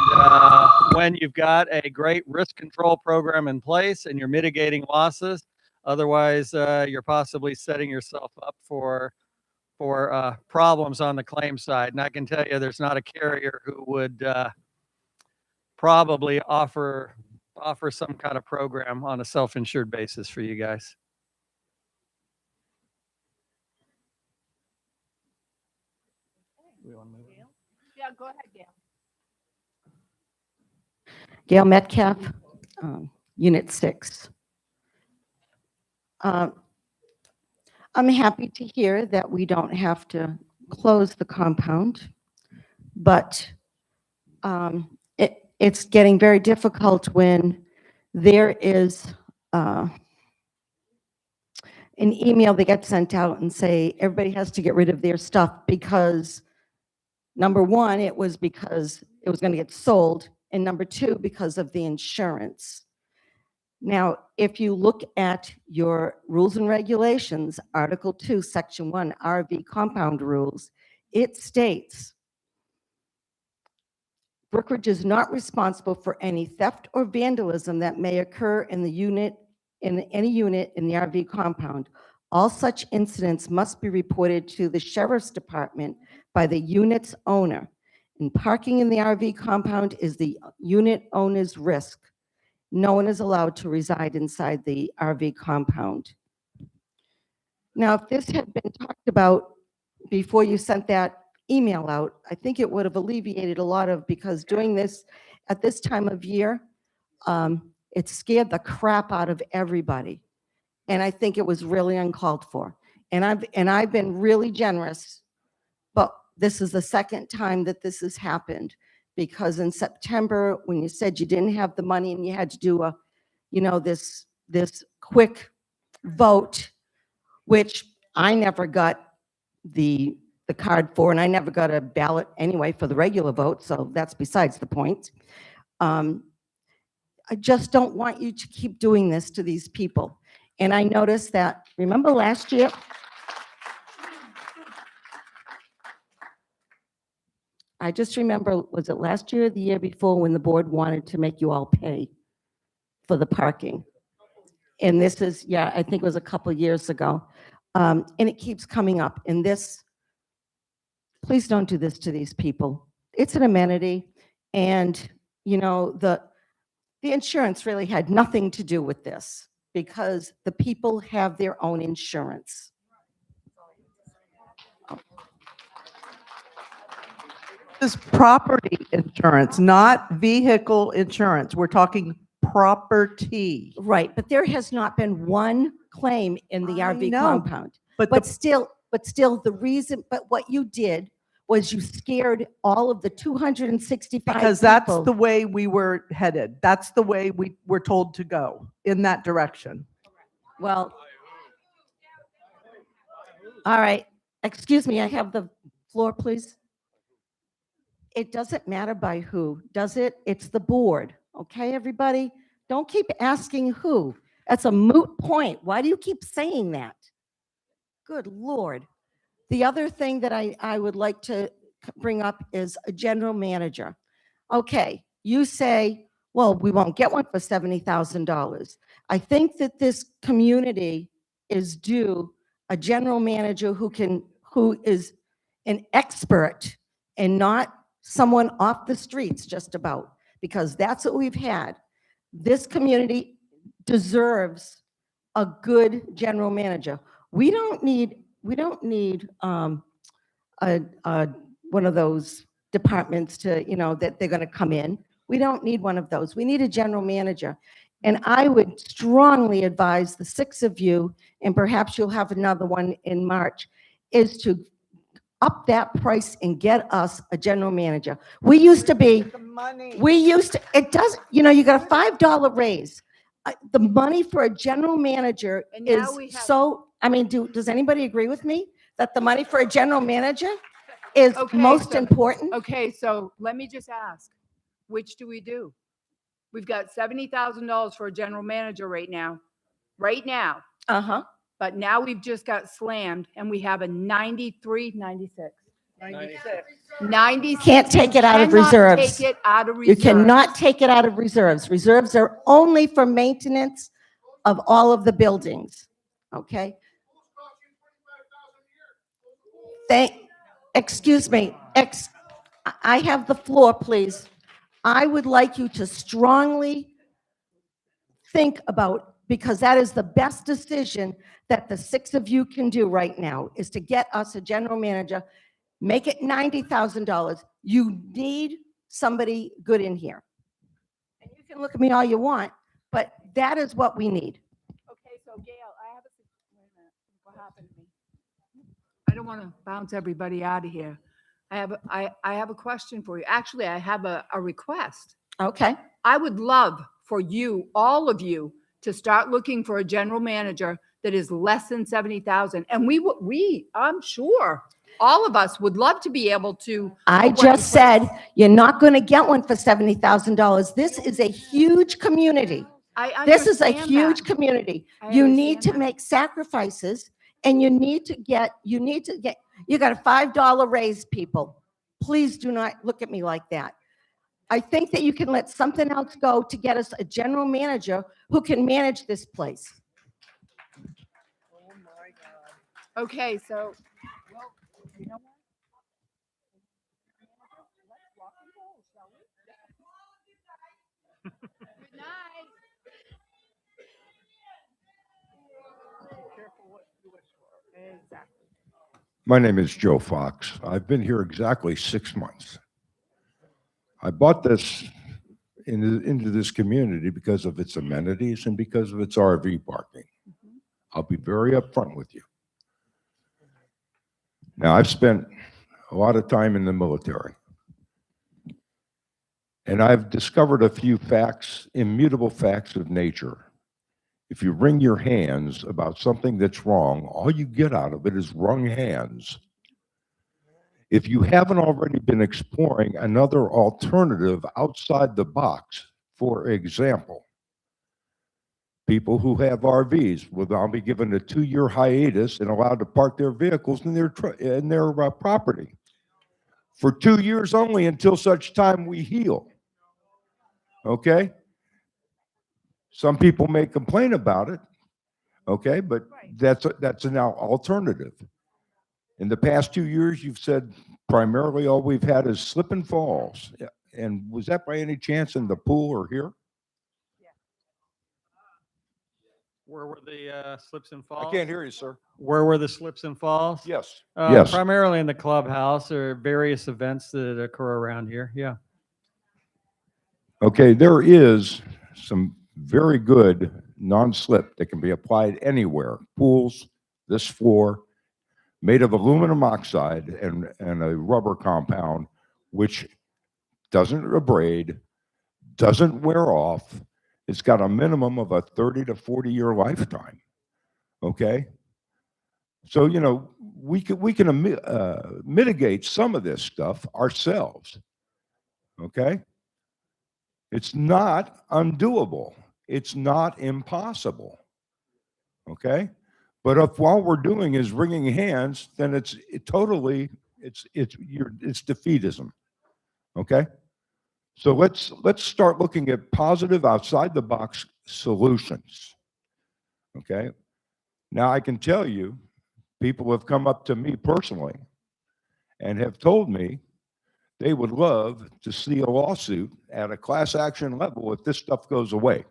when you've got a great risk control program in place and you're mitigating losses, otherwise you're possibly setting yourself up for problems on the claim side. And I can tell you, there's not a carrier who would probably offer some kind of program on a self-insured basis for you guys. Yeah, go ahead, Gail. Gail Metcalf, Unit 6. I'm happy to hear that we don't have to close the compound, but it's getting very difficult when there is an email that gets sent out and say everybody has to get rid of their stuff because, number one, it was because it was going to get sold, and number two, because of the insurance. Now, if you look at your rules and regulations, Article 2, Section 1, RV compound rules, it states, Brookridge is not responsible for any theft or vandalism that may occur in the unit, in any unit in the RV compound. All such incidents must be reported to the Sheriff's Department by the unit's owner. And parking in the RV compound is the unit owner's risk. No one is allowed to reside inside the RV compound. Now, if this had been talked about before you sent that email out, I think it would have alleviated a lot of, because doing this at this time of year, it scared the crap out of everybody. And I think it was really uncalled for. And I've been really generous, but this is the second time that this has happened, because in September, when you said you didn't have the money and you had to do a, this quick vote, which I never got the card for, and I never got a ballot anyway for the regular vote, so that's besides the point. I just don't want you to keep doing this to these people. And I noticed that, remember last year? I just remember, was it last year or the year before, when the board wanted to make you all pay for the parking? And this is, yeah, I think it was a couple years ago. And it keeps coming up. And this, please don't do this to these people. It's an amenity. And, the insurance really had nothing to do with this, because the people have their own insurance. This is property insurance, not vehicle insurance. We're talking property. Right, but there has not been one claim in the I RV know, compound. But But still, the reason, but what you did was you scared all of the 265 because that's people. the way we were headed. That's the way we were told to go, in that direction. Well, all right, excuse me, I have the floor, please. It doesn't matter by who, does it? It's the board, okay, everybody? Don't keep asking who. That's a moot point. Why do you keep saying that? Good Lord. The other thing that I would like to bring up is a general manager. Okay, you say, well, we won't get one for $70,000. I think that this community is due a general manager who is an expert and not someone off the streets just about, because that's what we've had. This community deserves a good general manager. We don't need one of those departments to, that they're going to come in. We don't need one of those. We need a general manager. And I would strongly advise the 6 of you, and perhaps you'll have another one in March, is to up that price and get us a general manager. We used to be, it does, you got a $5 raise. The money for a general manager And now is we have- so, does anybody agree with me that the money for a general manager is most important? Okay, so let me just ask, which do we do? We've got $70,000 for a general manager right now. Uh-huh. But now we've just got slammed and we have a 96. 96. Can't take it out of Cannot reserves. Take it out of You reserves. cannot take it out of reserves. Reserves are only for maintenance of all of the buildings, okay? Excuse me, I have the floor, please. I would like you to strongly think about, because that is the best decision that the 6 of you can do right now, is to get us a general manager, make it $90,000. You need somebody good in here. And you can look at me all you want, but that is what we need. Okay, so Gail, I have wait a minute, what happened to me? I don't want to bounce everybody out of here. I have a question for you. Actually, I have a request. Okay, I would love for you, all of you, to start looking for a general manager that is less than 70,000. And I'm sure all of us would love to be able to. I put one in just said, place. you're not going to get one for $70,000. This is a huge community. This is a understand huge that. community. I You need to understand that. make sacrifices, and you got a $5 raise, people. Please do not look at me like that. I think that you can let something else go to get us a general manager who can manage this place. Okay, so, well, you know what? Let's rock and roll, shall we? Good night. Exactly. My name is Joe Fox. I've been here exactly 6 months. I bought this into this community because of its amenities and because of its RV parking. I'll be very upfront with you. Now, I've spent a lot of time in the military, and I've discovered a few facts, immutable facts of nature. If you wring your hands about something that's wrong, all you get out of it is wrung hands. If you haven't already been exploring another alternative outside the box, for example, people who have RVs will now be given a 2-year hiatus and allowed to park their vehicles in their property for 2 years only until such time we heal. Okay? Some people may complain about it, okay, but that's an alternative. In the past 2 years, you've said primarily all we've had is slip and falls. And was that by any chance in the pool or here? Where were the slips and falls? I can't hear you, sir. Where were the slips and falls? Yes. Yes. Primarily in the clubhouse or various events that occur around here. Yeah. Okay, there is some very good non-slip that can be applied anywhere. Pools, this floor, made of aluminum oxide and a rubber compound, which doesn't abrade, doesn't wear off. It's got a minimum of a 30 to 40-year lifetime. Okay? So, you know, we can mitigate some of this stuff ourselves. Okay? It's not undoable. It's not impossible. Okay? But if all we're doing is wringing hands, then it's defeatism. Okay? So let's start looking at positive outside the box solutions. Okay? Now I can tell you, people have come up to me personally and have told me they would love to see a lawsuit at a class action level if this stuff goes away.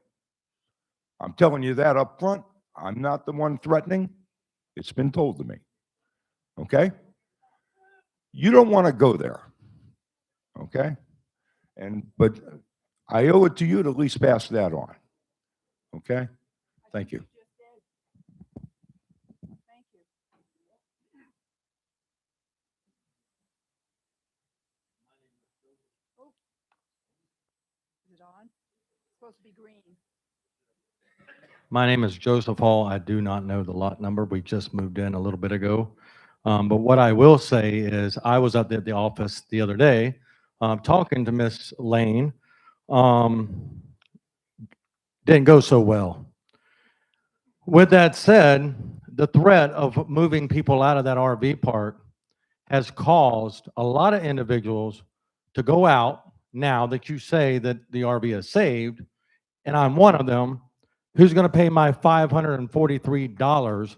I'm telling you that up front. I'm not the one threatening. It's been told to me. Okay? You don't want to go there. Okay? But I owe it to you to at least pass that on. Okay? Thank you. Thank you. Oh. Is it on? It's supposed to be green. My name is Joseph Hall. I do not know the lot number. We just moved in a little bit ago. But what I will say is I was up at the office the other day talking to Miss Lane. Didn't go so well. With that said, the threat of moving people out of that RV park has caused a lot of individuals to go out now that you say that the RV is saved, and I'm one of them, who's going to pay my $543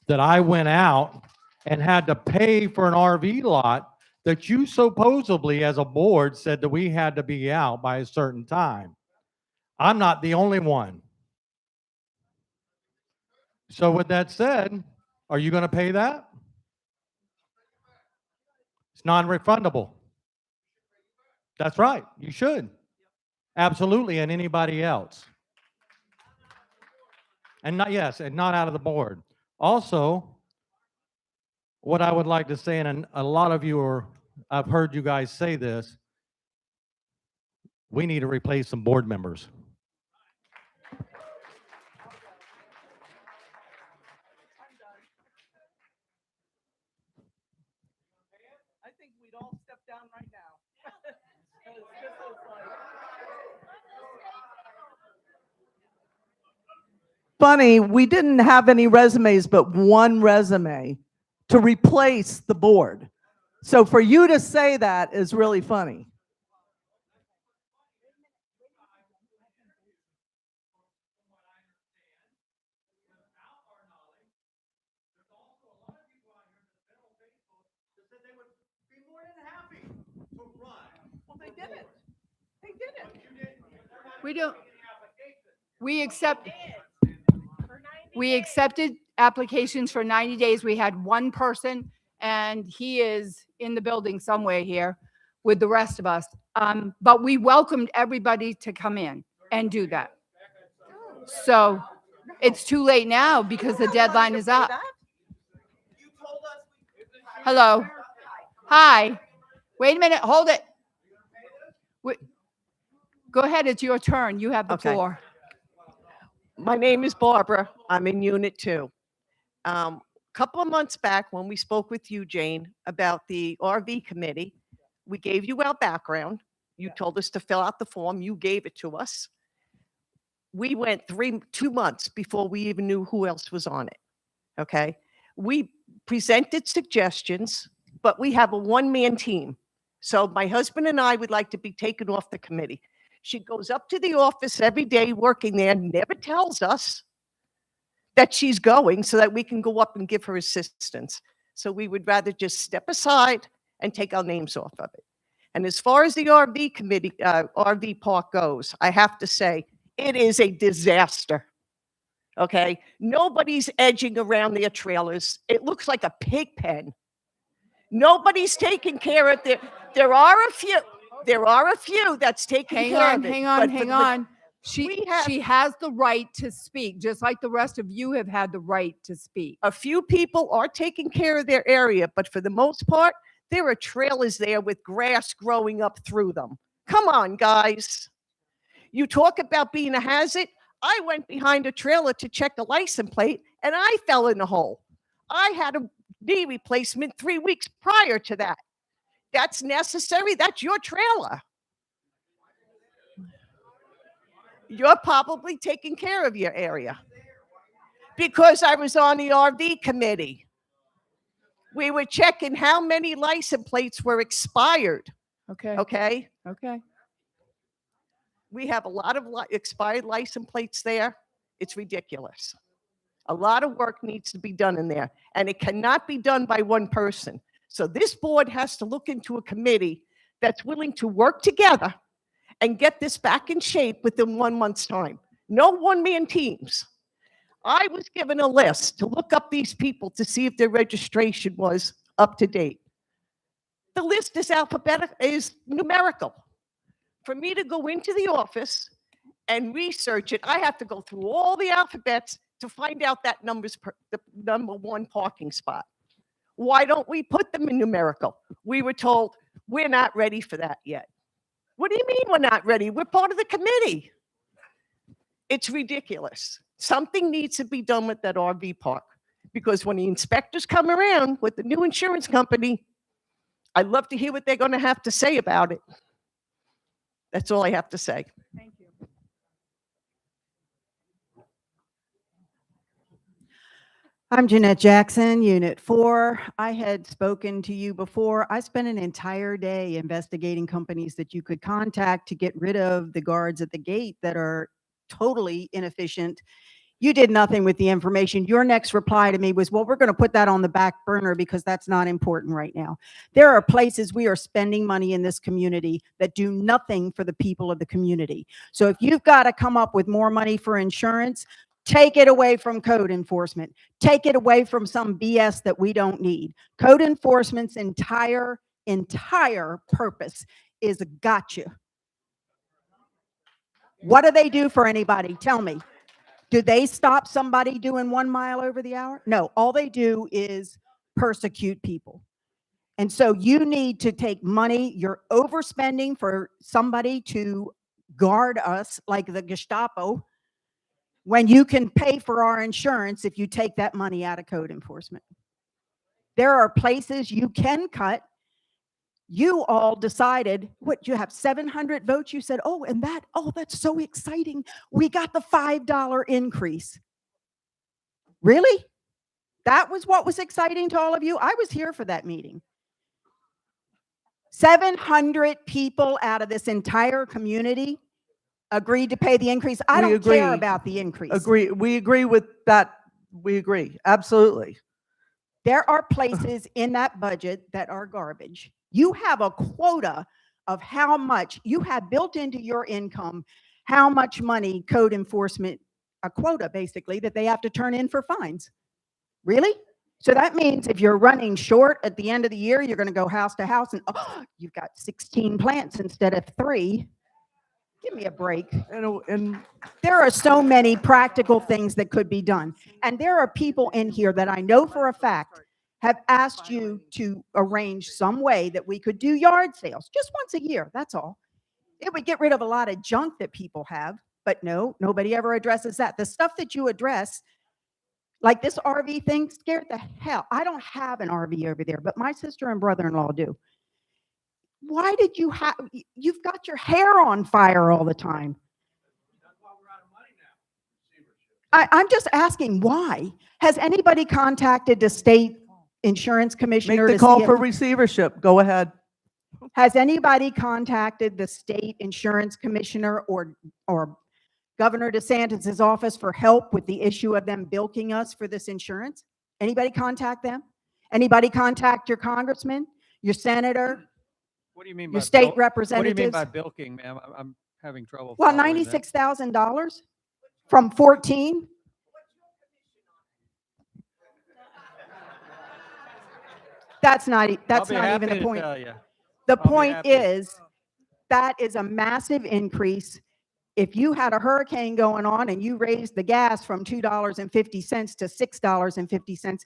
that I went out and had to pay for an RV lot that you supposedly as a board said that we had to be out by a certain time. I'm not the only one. So with that said, are you going to pay that? It's non-refundable. That's right. You should. Absolutely. And anybody else. And not, yes, and not out of the board. Also, what I would like to say, and a lot of you are, I've heard you guys say this, we need to replace some board members. I think we'd all step down right now. Funny, we didn't have any resumes, but one resume to replace the board. So for you to say that is really funny. Well, they did it. They did it. We don't, we accepted applications for 90 days. We had one person, and he is in the building somewhere here with the rest of us. But we welcomed everybody to come in and do that. So it's too late now because the deadline is up. Hello. Hi. Wait a minute. Hold it. Go ahead. It's your turn. You have the floor. My name is Barbara. I'm in Unit 2. Couple of months back, when we spoke with you, Jane, about the RV committee, we gave you our background. You told us to fill out the form. You gave it to us. We went 2 months before we even knew who else was on it. Okay. We presented suggestions, but we have a one-man team. So my husband and I would like to be taken off the committee. She goes up to the office every day working there, never tells us that she's going so that we can go up and give her assistance. So we would rather just step aside and take our names off of it. And as far as the RV committee, RV park goes, I have to say, it is a disaster. Okay. Nobody's edging around their trailers. It looks like a pig pen. Nobody's taking care of their, there are a few that's taking care of it. Hang on. She has the right to speak, just like the rest of you have had the right to speak. A few people are taking care of their area, but for the most part, there are trailers there with grass growing up through them. Come on, guys. You talk about being a hazard. I went behind a trailer to check a license plate and I fell in the hole. I had a knee replacement 3 weeks prior to that. That's necessary. That's your trailer. You're probably taking care of your area. Because I was on the RV committee. We were checking how many license plates were expired. Okay. We have a lot of expired license plates there. It's ridiculous. A lot of work needs to be done in there, and it cannot be done by one person. So this board has to look into a committee that's willing to work together and get this back in shape within 1 month's time. No one-man teams. I was given a list to look up these people to see if their registration was up to date. The list is numerical. For me to go into the office and research it, I have to go through all the alphabets to find out that the number one parking spot. Why don't we put them in numerical? We were told, we're not ready for that yet. What do you mean we're not ready? We're part of the committee. It's ridiculous. Something needs to be done with that RV park, because when the inspectors come around with the new insurance company, I'd love to hear what they're going to have to say about it. That's all I have to say. Thank you. I'm Jeanette Jackson, Unit 4. I had spoken to you before. I spent an entire day investigating companies that you could contact to get rid of the guards at the gate that are totally inefficient. You did nothing with the information. Your next reply to me was, well, we're going to put that on the back burner because that's not important right now. There are places we are spending money in this community that do nothing for the people of the community. So if you've got to come up with more money for insurance, take it away from code enforcement. Take it away from some BS that we don't need. Code enforcement's entire purpose is a gotcha. What do they do for anybody? Tell me. Do they stop somebody doing 1 mile over the hour? No, all they do is persecute people. And so you need to take money, you're overspending for somebody to guard us like the Gestapo, when you can pay for our insurance if you take that money out of code enforcement. There are places you can cut. You all decided, what, you have 700 votes? You said, oh, and that, oh, that's so exciting. We got the $5 increase. Really? That was what was exciting to all of you? I was here for that meeting. 700 people out of this entire community agreed to pay the increase. I don't care about the increase. We agree with that. We agree. Absolutely. There are places in that budget that are garbage. You have a quota of how much you have built into your income, how much money code enforcement, a quota basically, that they have to turn in for fines. Really? So that means if you're running short at the end of the year, you're going to go house to house and, oh, you've got 16 plants instead of 3. Give me a break. And there are so many practical things that could be done. And there are people in here that I know for a fact have asked you to arrange some way that we could do yard sales just once a year. That's all. It would get rid of a lot of junk that people have, but no, nobody ever addresses that. The stuff that you address, like this RV thing, scared the hell. I don't have an RV over there, but my sister and brother-in-law do. Why did you have, you've got your hair on fire all the time. I'm just asking why. Has anybody contacted the state insurance commissioner? make the call for receivership. Go ahead. Has anybody contacted the state insurance commissioner or Governor DeSantis's office for help with the issue of them bilking us for this insurance? Anybody contact them? Anybody contact your congressman, your senator? What do you mean by your state What representatives? do you mean by bilking, ma'am? I'm having trouble. Well, following that. $96,000 from 14. That's not even the point. The point is that is a massive increase. If you had a hurricane going on and you raised the gas from $2.50 to $6.50,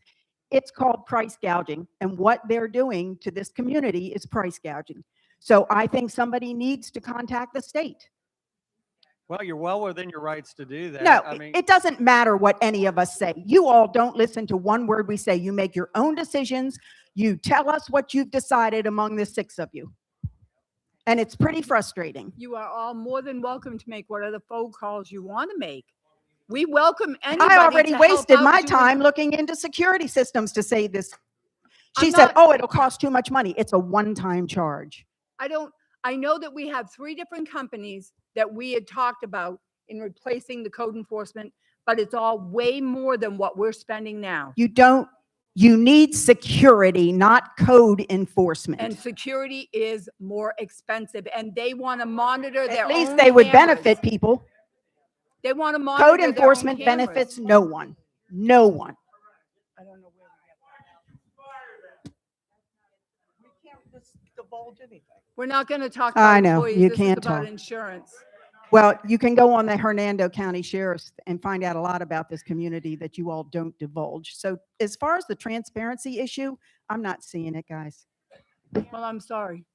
it's called price gouging. And what they're doing to this community is price gouging. So I think somebody needs to contact the state. Well, you're well within your rights to do that. No, I mean, it doesn't matter what any of us say. You all don't listen to one word we say. You make your own decisions. You tell us what you've decided among the 6 of you. And it's pretty frustrating. You are all more than welcome to make whatever phone calls you want to make. We welcome anybody. I already to help wasted out my doing- time looking into security systems to say this. She said, oh, it'll cost too much money. It's a one-time charge. I know that we have 3 different companies that we had talked about in replacing the code enforcement, but it's all way more than what we're spending now. You need security, not code enforcement. And security is more expensive, and they want to monitor their At least own they would cameras. benefit people. They want to monitor Code their own enforcement cameras. benefits no one. No one. I don't know where We can't just divulge anything. we're not going to talk about I know, employees. you This can't is about talk. insurance. Well, you can go on the Hernando County Sheriff's and find out a lot about this community that you all don't divulge. So as far as the transparency issue, I'm not seeing it, guys. Well, I'm sorry.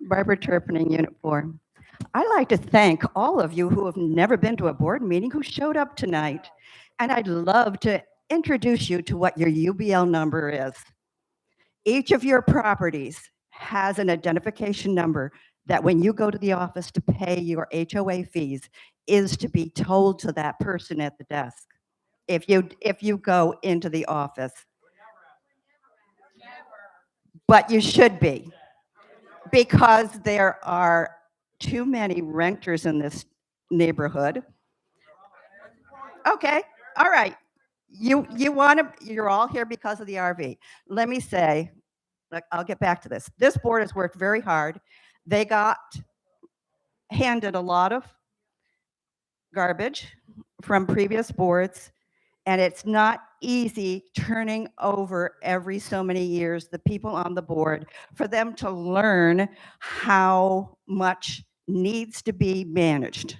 Barbara Turpin, Unit 4. I'd like to thank all of you who have never been to a board meeting who showed up tonight. And I'd love to introduce you to what your UBL number is. Each of your properties has an identification number that when you go to the office to pay your HOA fees is to be told to that person at the desk. If you go into the office. But you should be, because there are too many renters in this neighborhood. Okay, all right. You want to, you're all here because of the RV. Let me say, like, I'll get back to this. This board has worked very hard. They got handed a lot of garbage from previous boards, and it's not easy turning over every so many years the people on the board for them to learn how much needs to be managed.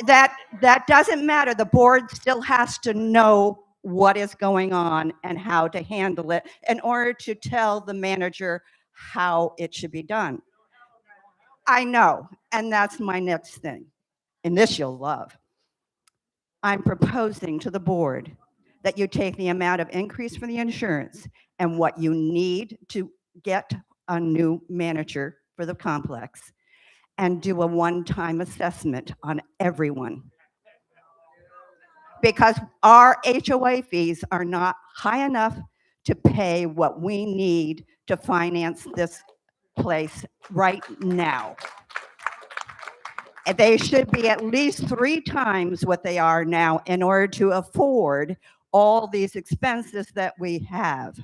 That doesn't matter. The board still has to know what is going on and how to handle it in order to tell the manager how it should be done. I know, and that's my next thing, and this you'll love. I'm proposing to the board that you take the amount of increase for the insurance and what you need to get a new manager for the complex and do a one-time assessment on everyone. Because our HOA fees are not high enough to pay what we need to finance this place right now. They should be at least 3 times what they are now in order to afford all these expenses that we have.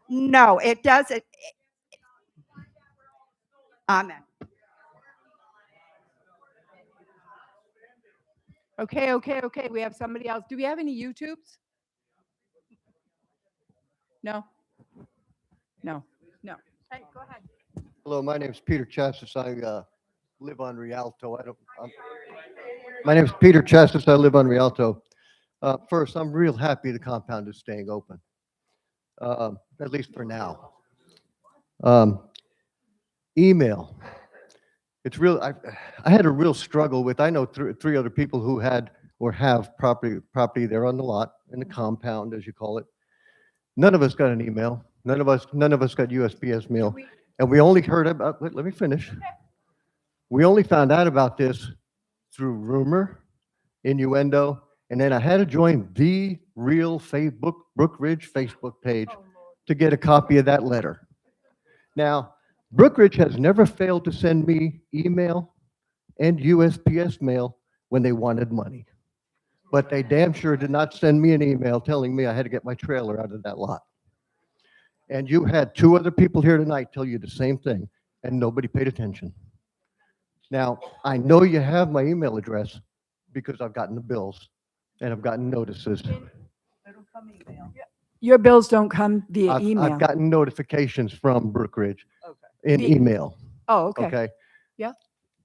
No, it doesn't. Amen. Okay. We have somebody else. Do we have any YouTubes? No? No. Hey, go ahead. Hello, my name is Peter Chassis. I live on Rialto. My name is Peter Chassis. I live on Rialto. First, I'm real happy the compound is staying open, at least for now. Email. It's real. I had a real struggle with. I know 3 other people who had or have property there on the lot in the compound, as you call it. None of us got an email. None of us got USPS mail. And we only heard about, let me finish. We only found out about this through rumor, innuendo, and then I had to join the real Brookridge Facebook page to get a copy of that letter. Now, Brookridge has never failed to send me email and USPS mail when they wanted money. But they damn sure did not send me an email telling me I had to get my trailer out of that lot. And you had 2 other people here tonight tell you the same thing, and nobody paid attention. Now, I know you have my email address because I've gotten the bills and I've gotten notices. Your bills don't come via email. I've gotten notifications from Brookridge in The- email. Oh, okay. Okay. Yeah.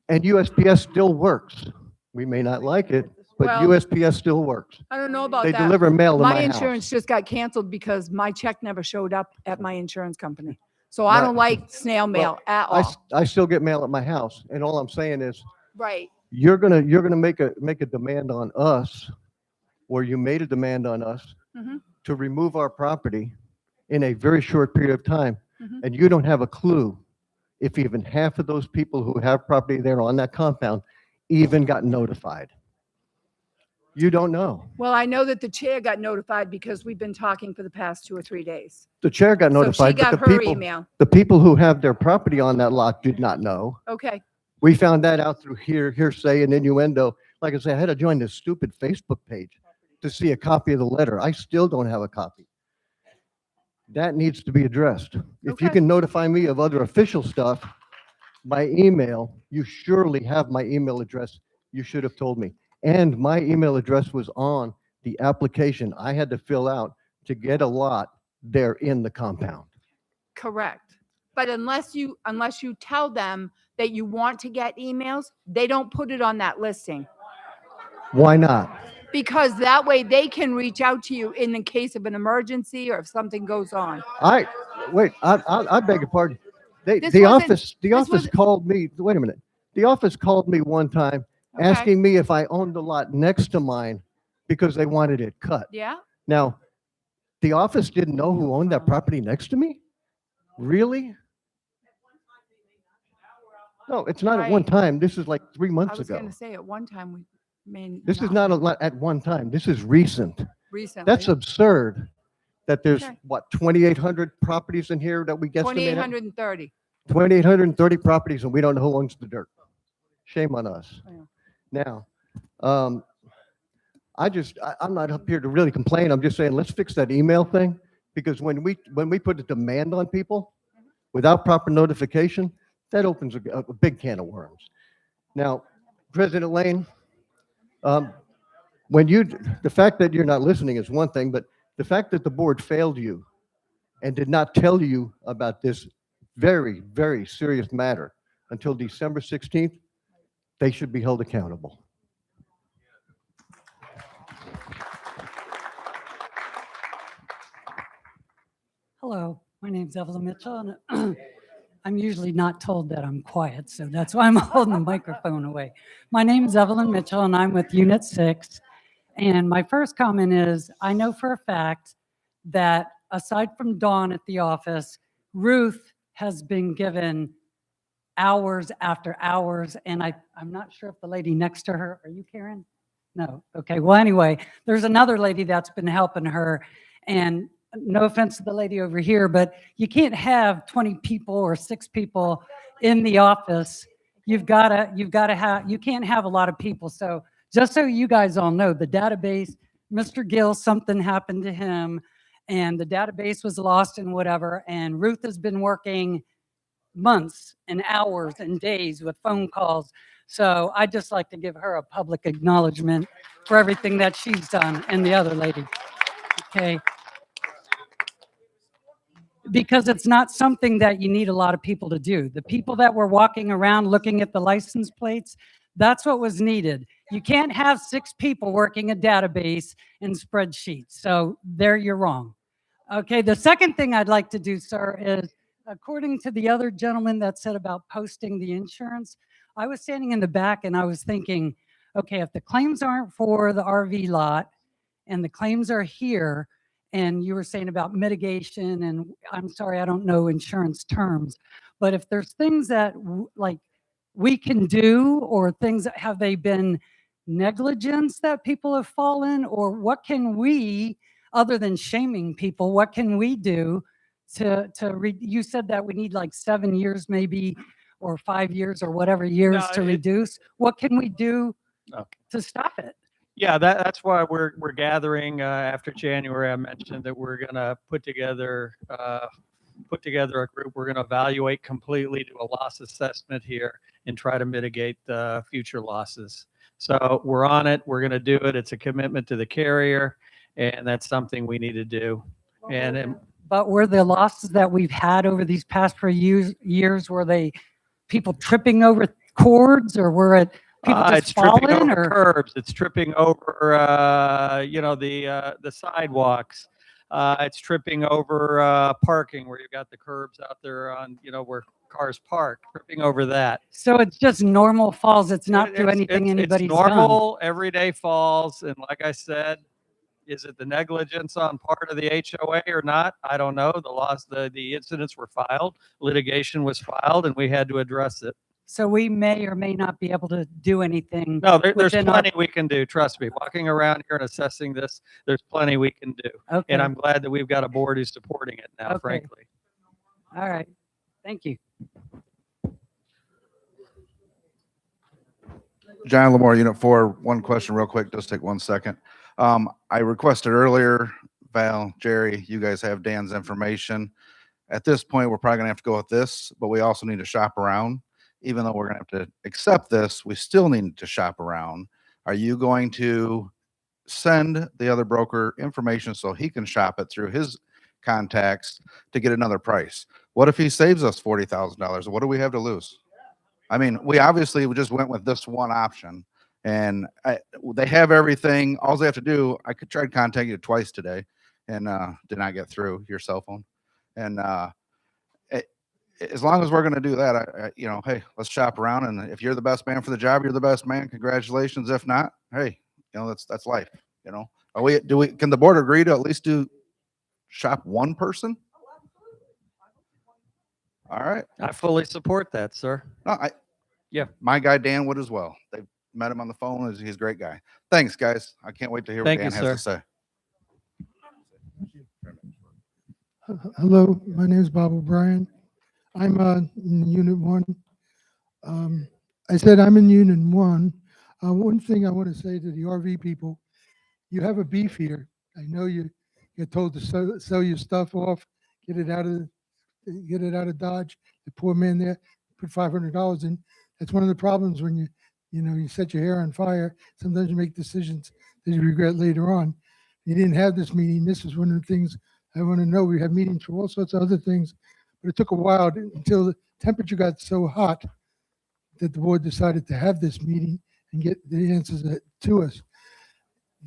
And USPS still works. We may not like it, but Well, USPS still works. I don't know about They that. deliver mail to My my insurance house. just got canceled because my check never showed up at my insurance company. So I Right. don't like snail mail at all. I still get mail at my house, and all I'm saying is, Right. you're gonna make a demand on us, or you made a demand on us Mhm. to remove our property in a very short period of time, Mhm. and you don't have a clue if even half of those people who have property there on that compound even got notified. You don't know. Well, I know that the chair got notified because we've been talking for the past 2 or 3 days. The chair got So she notified, got but her email. the people who have their property on that lot did not know. Okay. We found that out through hearsay and innuendo. Like I said, I had to join this stupid Facebook page to see a copy of the letter. I still don't have a copy. That needs to be addressed. If you Okay. can notify me of other official stuff by email, you surely have my email address. You should have told me. And my email address was on the application I had to fill out to get a lot there in the compound. Correct. But unless you tell them that you want to get emails, they don't put it on that listing. Why not? Because that way they can reach out to you in the case of an emergency or if something goes on. I beg your pardon. This The wasn't- office this wasn't- called me, wait a minute. The office called me one time Okay. asking me if I owned the lot next to mine because they wanted it cut. Yeah? Now, the office didn't know who owned that property next to me? Really? No, it's not at one Right. time. This is like 3 I months was ago. going to say at one time we may. This is not a lot at one time. This is recent. Recently. That's absurd that there's, Okay. what, 2,800 properties in here that we guesstimate at? 2,830. 2,830 properties, and we don't know who owns the dirt. Shame on us. Yeah. Now, I'm not up here to really complain. I'm just saying, let's fix that email thing, because when we put a demand on people without proper notification, that opens a big can of worms. Now, President Lane, the fact that you're not listening is one thing, but the fact that the board failed you and did not tell you about this very, very serious matter until December 16th, they should be held accountable. Hello, my name's Evelyn Mitchell, and I'm usually not told that I'm quiet, so that's why I'm holding the microphone away. My name is Evelyn Mitchell, and I'm with Unit 6. And my first comment is, I know for a fact that aside from Dawn at the office, Ruth has been given hours after hours, and I'm not sure if the lady next to her, are you Karen? No, okay, well, anyway, there's another lady that's been helping her, and no offense to the lady over here, but you can't have 20 people or 6 people in the office. You can't have a lot of people. So just so you guys all know, the database, Mr. Gill, something happened to him and the database was lost and whatever. And Ruth has been working months and hours and days with phone calls. So I'd just like to give her a public acknowledgement for everything that she's done, and the other lady. Okay. Because it's not something that you need a lot of people to do. The people that were walking around looking at the license plates, that's what was needed. You can't have 6 people working a database and spreadsheets. So there you're wrong. Okay, the second thing I'd like to do, sir, is according to the other gentleman that said about posting the insurance, I was standing in the back and I was thinking, okay, if the claims aren't for the RV lot and the claims are here, and you were saying about mitigation, and I'm sorry, I don't know insurance terms, but if there's things that like we can do, or things that have they been negligence that people have fallen, or what can we, other than shaming people, what can we do you said that we need like 7 years maybe, or 5 years, or whatever years to reduce. What can we do to stop it? Yeah, that's why we're gathering after January. I mentioned that we're going to put together a group. We're going to evaluate completely, do a loss assessment here, and try to mitigate future losses. So we're on it. We're going to do it. It's a commitment to the carrier, and that's something we need to do. But were the losses that we've had over these past few years, were they people tripping over cords, or were it people just it's tripping falling, over or curbs. It's tripping over, the sidewalks. It's tripping over parking where you've got the curbs out there on, where cars park. Tripping over that. So it's just normal falls. It's not through anything anybody's It's normal everyday falls, and like I said, is it the negligence on part of the HOA or not? I don't know. The incidents were filed, litigation was filed, and we had to address it. So we may or may not be able to do anything. No, there's within plenty we can do. Trust me. Walking around here and assessing this, there's plenty we can do. Okay. And I'm glad that we've got a board who's supporting it now, Okay. frankly. All right. Thank you. John Lamore, Unit 4, one question real quick, just take 1 second. I requested earlier, Val, Jerry, you guys have Dan's information. At this point, we're probably gonna have to go with this, but we also need to shop around. Even though we're gonna have to accept this, we still need to shop around. Are you going to send the other broker information so he can shop it through his contacts to get another price? What if he saves us $40,000? What do we have to lose? I mean, we obviously just went with this one option, and they have everything. All they have to do, I could try to contact you twice today and did not get through your cell phone. And as long as we're going to do that, hey, let's shop around. And if you're the best man for the job, you're the best man. Congratulations. If not, hey, that's life. Can the board agree to at least shop one person? All right. I fully support that, sir. No, Yeah. My guy Dan would as well. They've met him on the phone. He's a great guy. Thanks, guys. I can't wait to hear what Thank you, Dan has to say. Hello, my name is Bob O'Brien. I'm in Unit 1. I said I'm in Unit 1. One thing I want to say to the RV people, you have a beef here. I know you get told to sell your stuff off, get it out of Dodge. The poor man there put $500 in. That's one of the problems when you set your hair on fire. Sometimes you make decisions that you regret later on. You didn't have this meeting. This is one of the things I want to know. We have meetings for all sorts of other things, but it took a while until the temperature got so hot that the board decided to have this meeting and get the answers to us.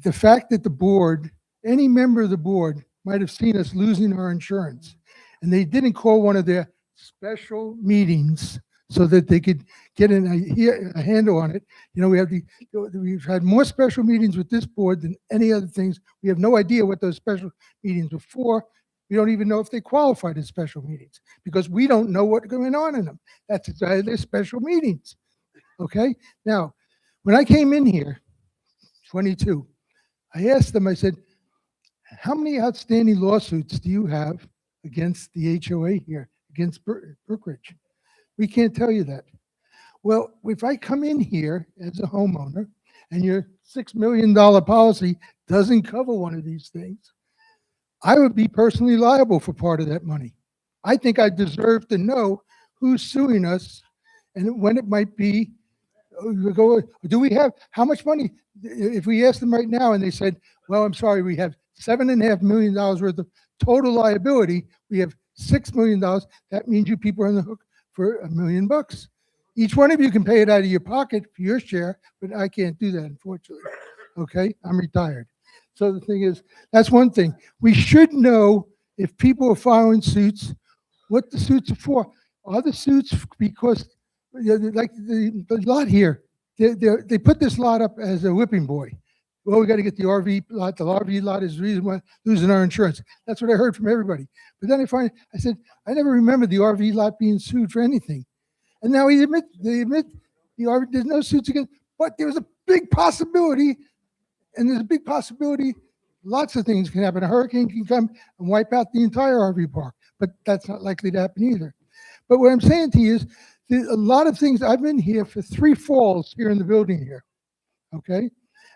The fact that the board, any member of the board might have seen us losing our insurance, and they didn't call one of their special meetings so that they could get a handle on it. We've had more special meetings with this board than any other things. We have no idea what those special meetings were for. We don't even know if they qualified as special meetings because we don't know what's going on in them. That's why they're special meetings. Okay? Now, when I came in here, 22, I asked them, I said, how many outstanding lawsuits do you have against the HOA here, against Brookridge? We can't tell you that. Well, if I come in here as a homeowner and your $6 million policy doesn't cover one of these things, I would be personally liable for part of that money. I think I deserve to know who's suing us and when it might be. Do we have, how much money? If we asked them right now and they said, well, I'm sorry, we have $7.5 million worth of total liability. We have $6 million. That means you people are on the hook for $1 million. Each one of you can pay it out of your pocket for your share, but I can't do that, unfortunately. Okay, I'm retired. So the thing is, that's one thing. We should know if people are filing suits, what the suits are for. Are the suits because, like the lot here, they put this lot up as a whipping boy. Well, we got to get the RV lot. The RV lot is the reason why losing our insurance. That's what I heard from everybody. But then I said, I never remember the RV lot being sued for anything. And now they admit the RV, there's no suits against, but there was a big possibility, and there's a big possibility lots of things can happen. A hurricane can come and wipe out the entire RV park, but that's not likely to happen either. But what I'm saying to you is a lot of things, I've been here for 3 falls here in the building here, okay?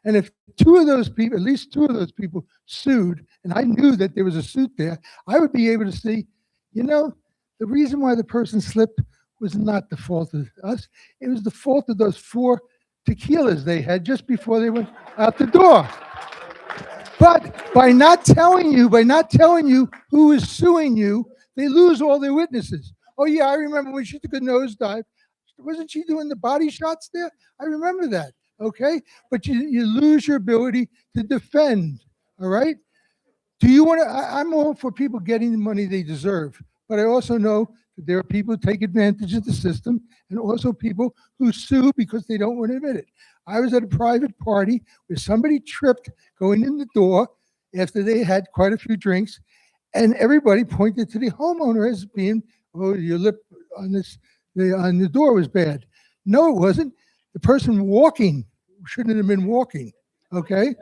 And if 2 of those people, at least 2 of those people sued, and I knew that there was a suit there, I would be able to see, the reason why the person slipped was not the fault of us. It was the fault of those 4 tequilas they had just before they went out the door. But by not telling you who is suing you, they lose all their witnesses. Oh yeah, I remember when she took a nosedive. Wasn't she doing the body shots there? I remember that, okay? But you lose your ability to defend, all right? Do you want to, I'm all for people getting the money they deserve, but I also know that there are people who take advantage of the system and also people who sue because they don't want to admit it. I was at a private party where somebody tripped going in the door after they had quite a few drinks, and everybody pointed to the homeowner as being, oh, your lip on the door was bad. No, it wasn't. The person walking shouldn't have been walking, okay?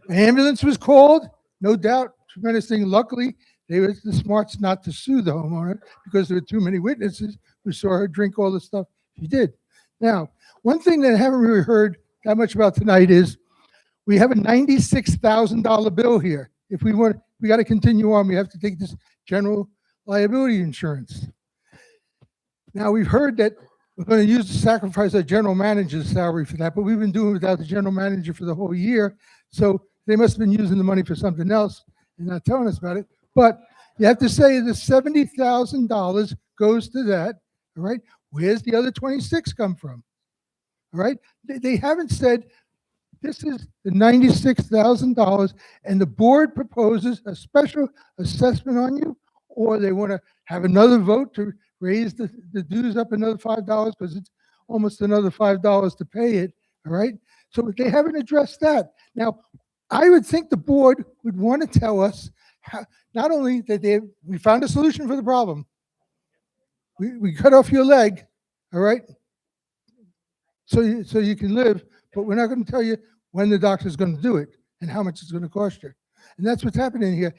An ambulance was called, no doubt, tremendous thing. Luckily, they were the smarts not to sue the homeowner because there were too many witnesses who saw her drink all the stuff she did. Now, one thing that I haven't really heard that much about tonight is we have a $96,000 bill here. If we got to continue on, we have to take this general liability insurance. Now, we've heard that we're going to use the sacrifice our general manager's salary for that, but we've been doing it without the general manager for the whole year. So they must have been using the money for something else and not telling us about it. But you have to say the $70,000 goes to that, all right? Where's the other 26 come from? All right? They haven't said this is the $96,000 and the board proposes a special assessment on you, or they want to have another vote to raise the dues up another $5 because it's almost another $5 to pay it, all right? So they haven't addressed that. Now, I would think the board would want to tell us how, not only that we found a solution for the problem, we cut off your leg, all right? so you can live, but we're not going to tell you when the doctor's going to do it and how much it's going to cost you. And that's what's happening here.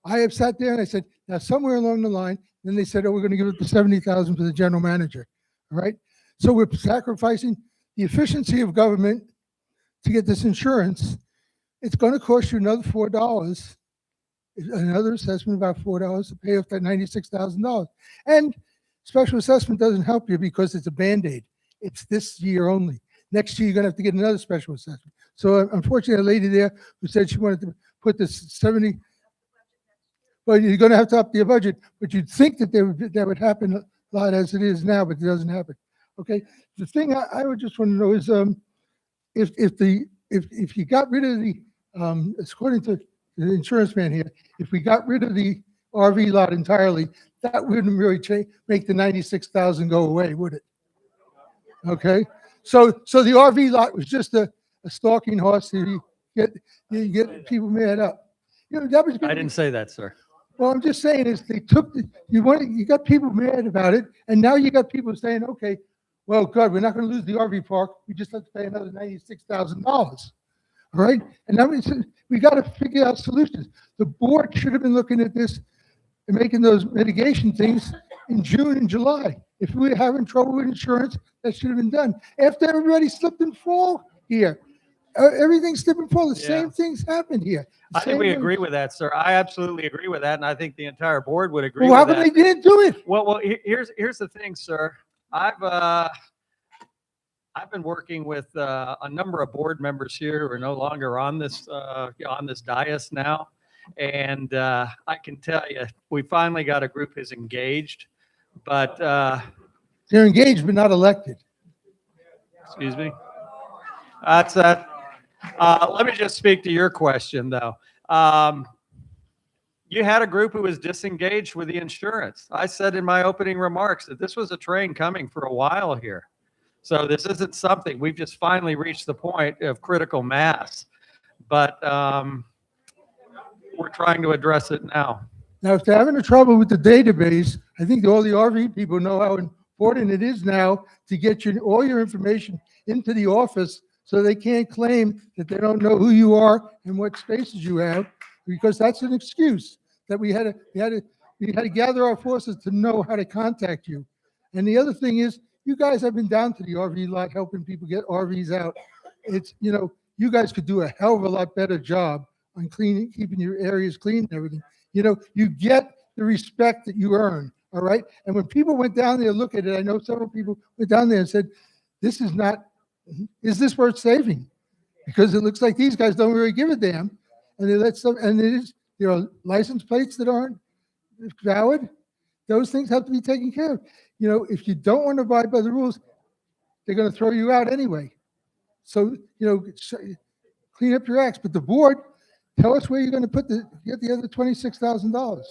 I have sat there and I said, now somewhere along the line, then they said, oh, we're going to give it the 70,000 for the general manager. All right. So we're sacrificing the efficiency of government to get this insurance. It's going to cost you another $4, another assessment about $4 to pay off that $96,000. And special assessment doesn't help you because it's a Band-Aid. It's this year only. Next year, you're going to have to get another special assessment. So unfortunately, a lady there who said she wanted to put this 70, well, you're going to have to up the budget, but you'd think that that would happen a lot as it is now, but it doesn't happen. Okay. The thing I would just want to know is if you got rid of the, according to the insurance man here, if we got rid of the RV lot entirely, that wouldn't really make the 96,000 go away, would it? Okay. So the RV lot was just a stalking horse that you get people mad up. You know, that was. I didn't say that, sir. Well, I'm just saying is they took you got people mad about it, and now you got people saying, okay, well, God, we're not going to lose the RV park. We just have to pay another $96,000. All right, and now we got to figure out solutions. The board should have been looking at this and making those mitigation things in June and July. If we were having trouble with insurance, that should have been done after everybody slipped and fall here. Everything slip and fall. The same things happen here. I think we agree with that, sir. I absolutely agree with that, and I think the entire board would agree Well, how with come that. they didn't do it? Well, here's the thing, sir. I've been working with a number of board members here who are no longer on this dais now, and I can tell you, we finally got a group who's engaged, but they're engaged but not elected. Excuse me. That's that. Let me just speak to your question, though. You had a group who was disengaged with the insurance. I said in my opening remarks that this was a train coming for a while here. So this isn't something, we've just finally reached the point of critical mass. But we're trying to address it now. Now, if they're having a trouble with the database, I think all the RV people know how important it is now to get all your information into the office so they can't claim that they don't know who you are and what spaces you have, because that's an excuse that we had to gather our forces to know how to contact you. And the other thing is, you guys have been down to the RV lot helping people get RVs out. It's, you know, you guys could do a hell of a lot better job on keeping your areas clean and everything. You know, you get the respect that you earn. All right. And when people went down there to look at it, I know several people went down there and said, is this worth saving? Because it looks like these guys don't really give a damn. And they let there are license plates that aren't valid. Those things have to be taken care of. You know, if you don't want to abide by the rules, they're going to throw you out anyway. So, you know, clean up your acts. But the board, tell us where you're going to get the other $26,000.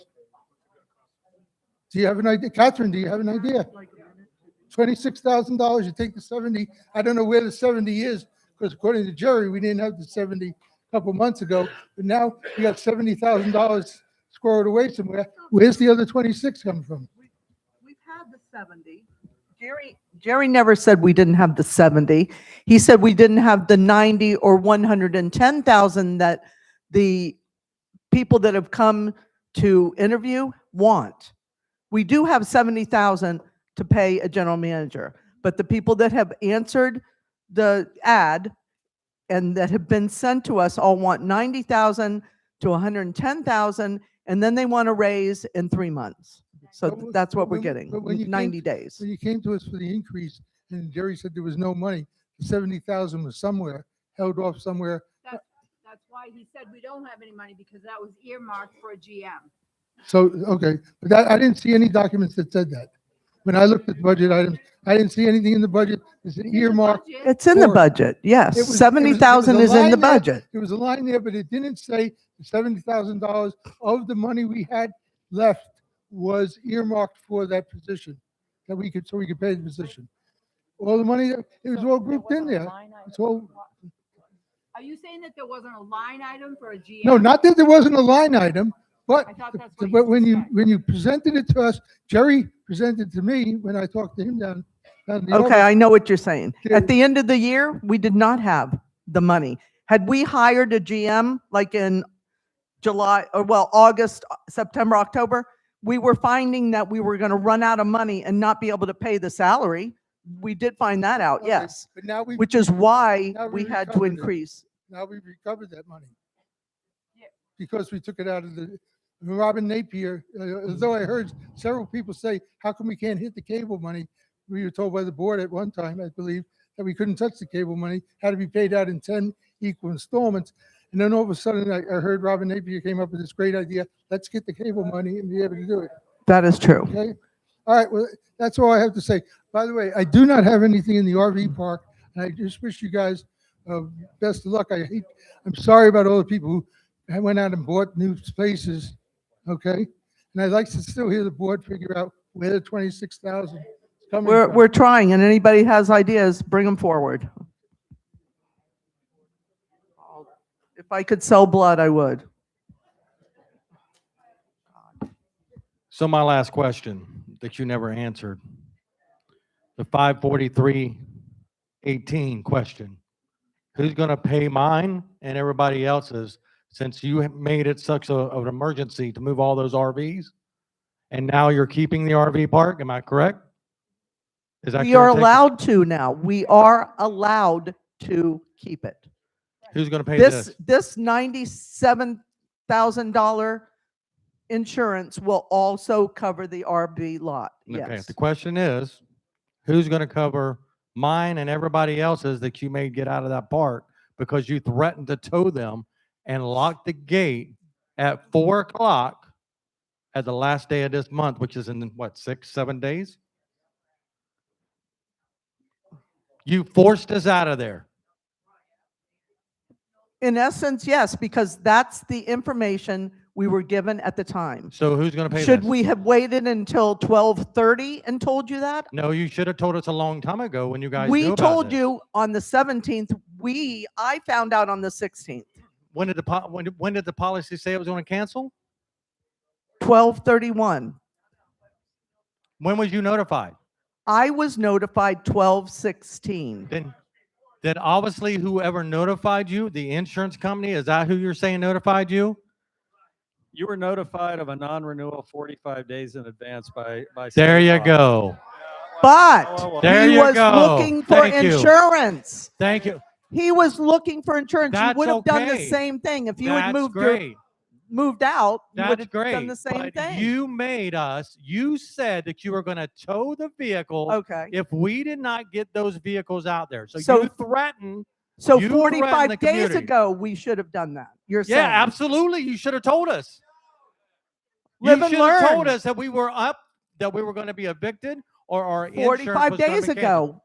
Do you have an idea? Catherine, do you have an idea? $26,000, you take the 70. I don't know where the 70 is, because according to Jerry, we didn't have the 70 a couple months ago, but now we got $70,000 squirreled away somewhere. Where's the other 26 coming from? We've had the 70. Jerry never said we didn't have the 70. He said we didn't have the 90 or 110,000 that the people that have come to interview want. We do have 70,000 to pay a general manager, but the people that have answered the ad and that have been sent to us all want 90,000 to 110,000, and then they want to raise in 3 months. So that's what we're getting, 90 days. When you came to us for the increase, and Jerry said there was no money, the 70,000 was somewhere, held off somewhere. That's why he said we don't have any money, because that was earmarked for a GM. So, okay, but I didn't see any documents that said that. When I looked at the budget items, I didn't see anything in the budget. It's an earmark. It's in the budget, yes. 70,000 is in the budget. There was a line there, but it didn't say the $70,000 of the money we had left was earmarked for that position, so we could pay the position. All the money, it was all grouped in there. It's all. Are you saying that there wasn't a line item for a GM? No, not that there wasn't a line item, but I thought that's what when you presented it to us, Jerry presented to me when I talked to him down Now, the Okay, other- I know what you're saying. Yeah. At the end of the year, we did not have the money. Had we hired a GM like in July, or well, August, September, October, we were finding that we were going to run out of money and not be able to pay the salary. We did find that out, Okay, yes, But now we. which is why now we had to recovered it. increase. Now we've recovered that money. Because we took it out of the, Robin Napier, although I heard several people say, how come we can't hit the cable money? We were told by the board at one time, I believe, that we couldn't touch the cable money, had to be paid out in 10 equal installments. And then all of a sudden, I heard Robin Napier came up with this great idea, let's get the cable money and be able to do it. That is true. Okay? All right, well, that's all I have to say. By the way, I do not have anything in the RV park, and I just wish you guys best of luck. I'm sorry about all the people who went out and bought new spaces, okay? And I'd like to still hear the board figure out where the 26,000 is coming from. We're trying, and anybody has ideas, bring them forward. If I could sell blood, I would. So my last question that you never answered, the 543-18 question. Who's going to pay mine and everybody else's since you have made it such an emergency to move all those RVs? And now you're keeping the RV park, am I correct? Is that We are caretaker? allowed to now. We are allowed to keep it. Who's going to pay this? This $97,000 insurance will also cover the RV lot. Okay, Yes. the question is, who's going to cover mine and everybody else's that you may get out of that park because you threatened to tow them and lock the gate at 4 o'clock at the last day of this month, which is in what, 6-7 days? You forced us out of there. In essence, yes, because that's the information we were given at the time. So who's going to pay Should this? we have waited until 12:30 and told you that? No, you should have told us a long time ago when you guys We knew about told this. you on the 17th. I found out on the 16th. When did the policy say it was going to cancel? 12:31. When was you notified? I was notified 12:16. Then obviously whoever notified you, the insurance company, is that who you're saying notified you? You were notified of a non-renewal 45 days in advance by There state you law. go. But There he you was go. looking for Thank you. insurance. Thank you. He was looking for insurance. That's You would have done the okay. same thing if you had That's great. moved out. You would That's have great. done the same But thing. you said that you were going to tow the vehicle Okay. if we did not get those vehicles out there. So So- you threatened. So you threatened 45 the days community. ago, we should have done that. You're Yeah, saying. absolutely. You should have told us. Live you and should have told learn. us that we were going to be evicted or our insurance 45 was gonna days be canceled. ago.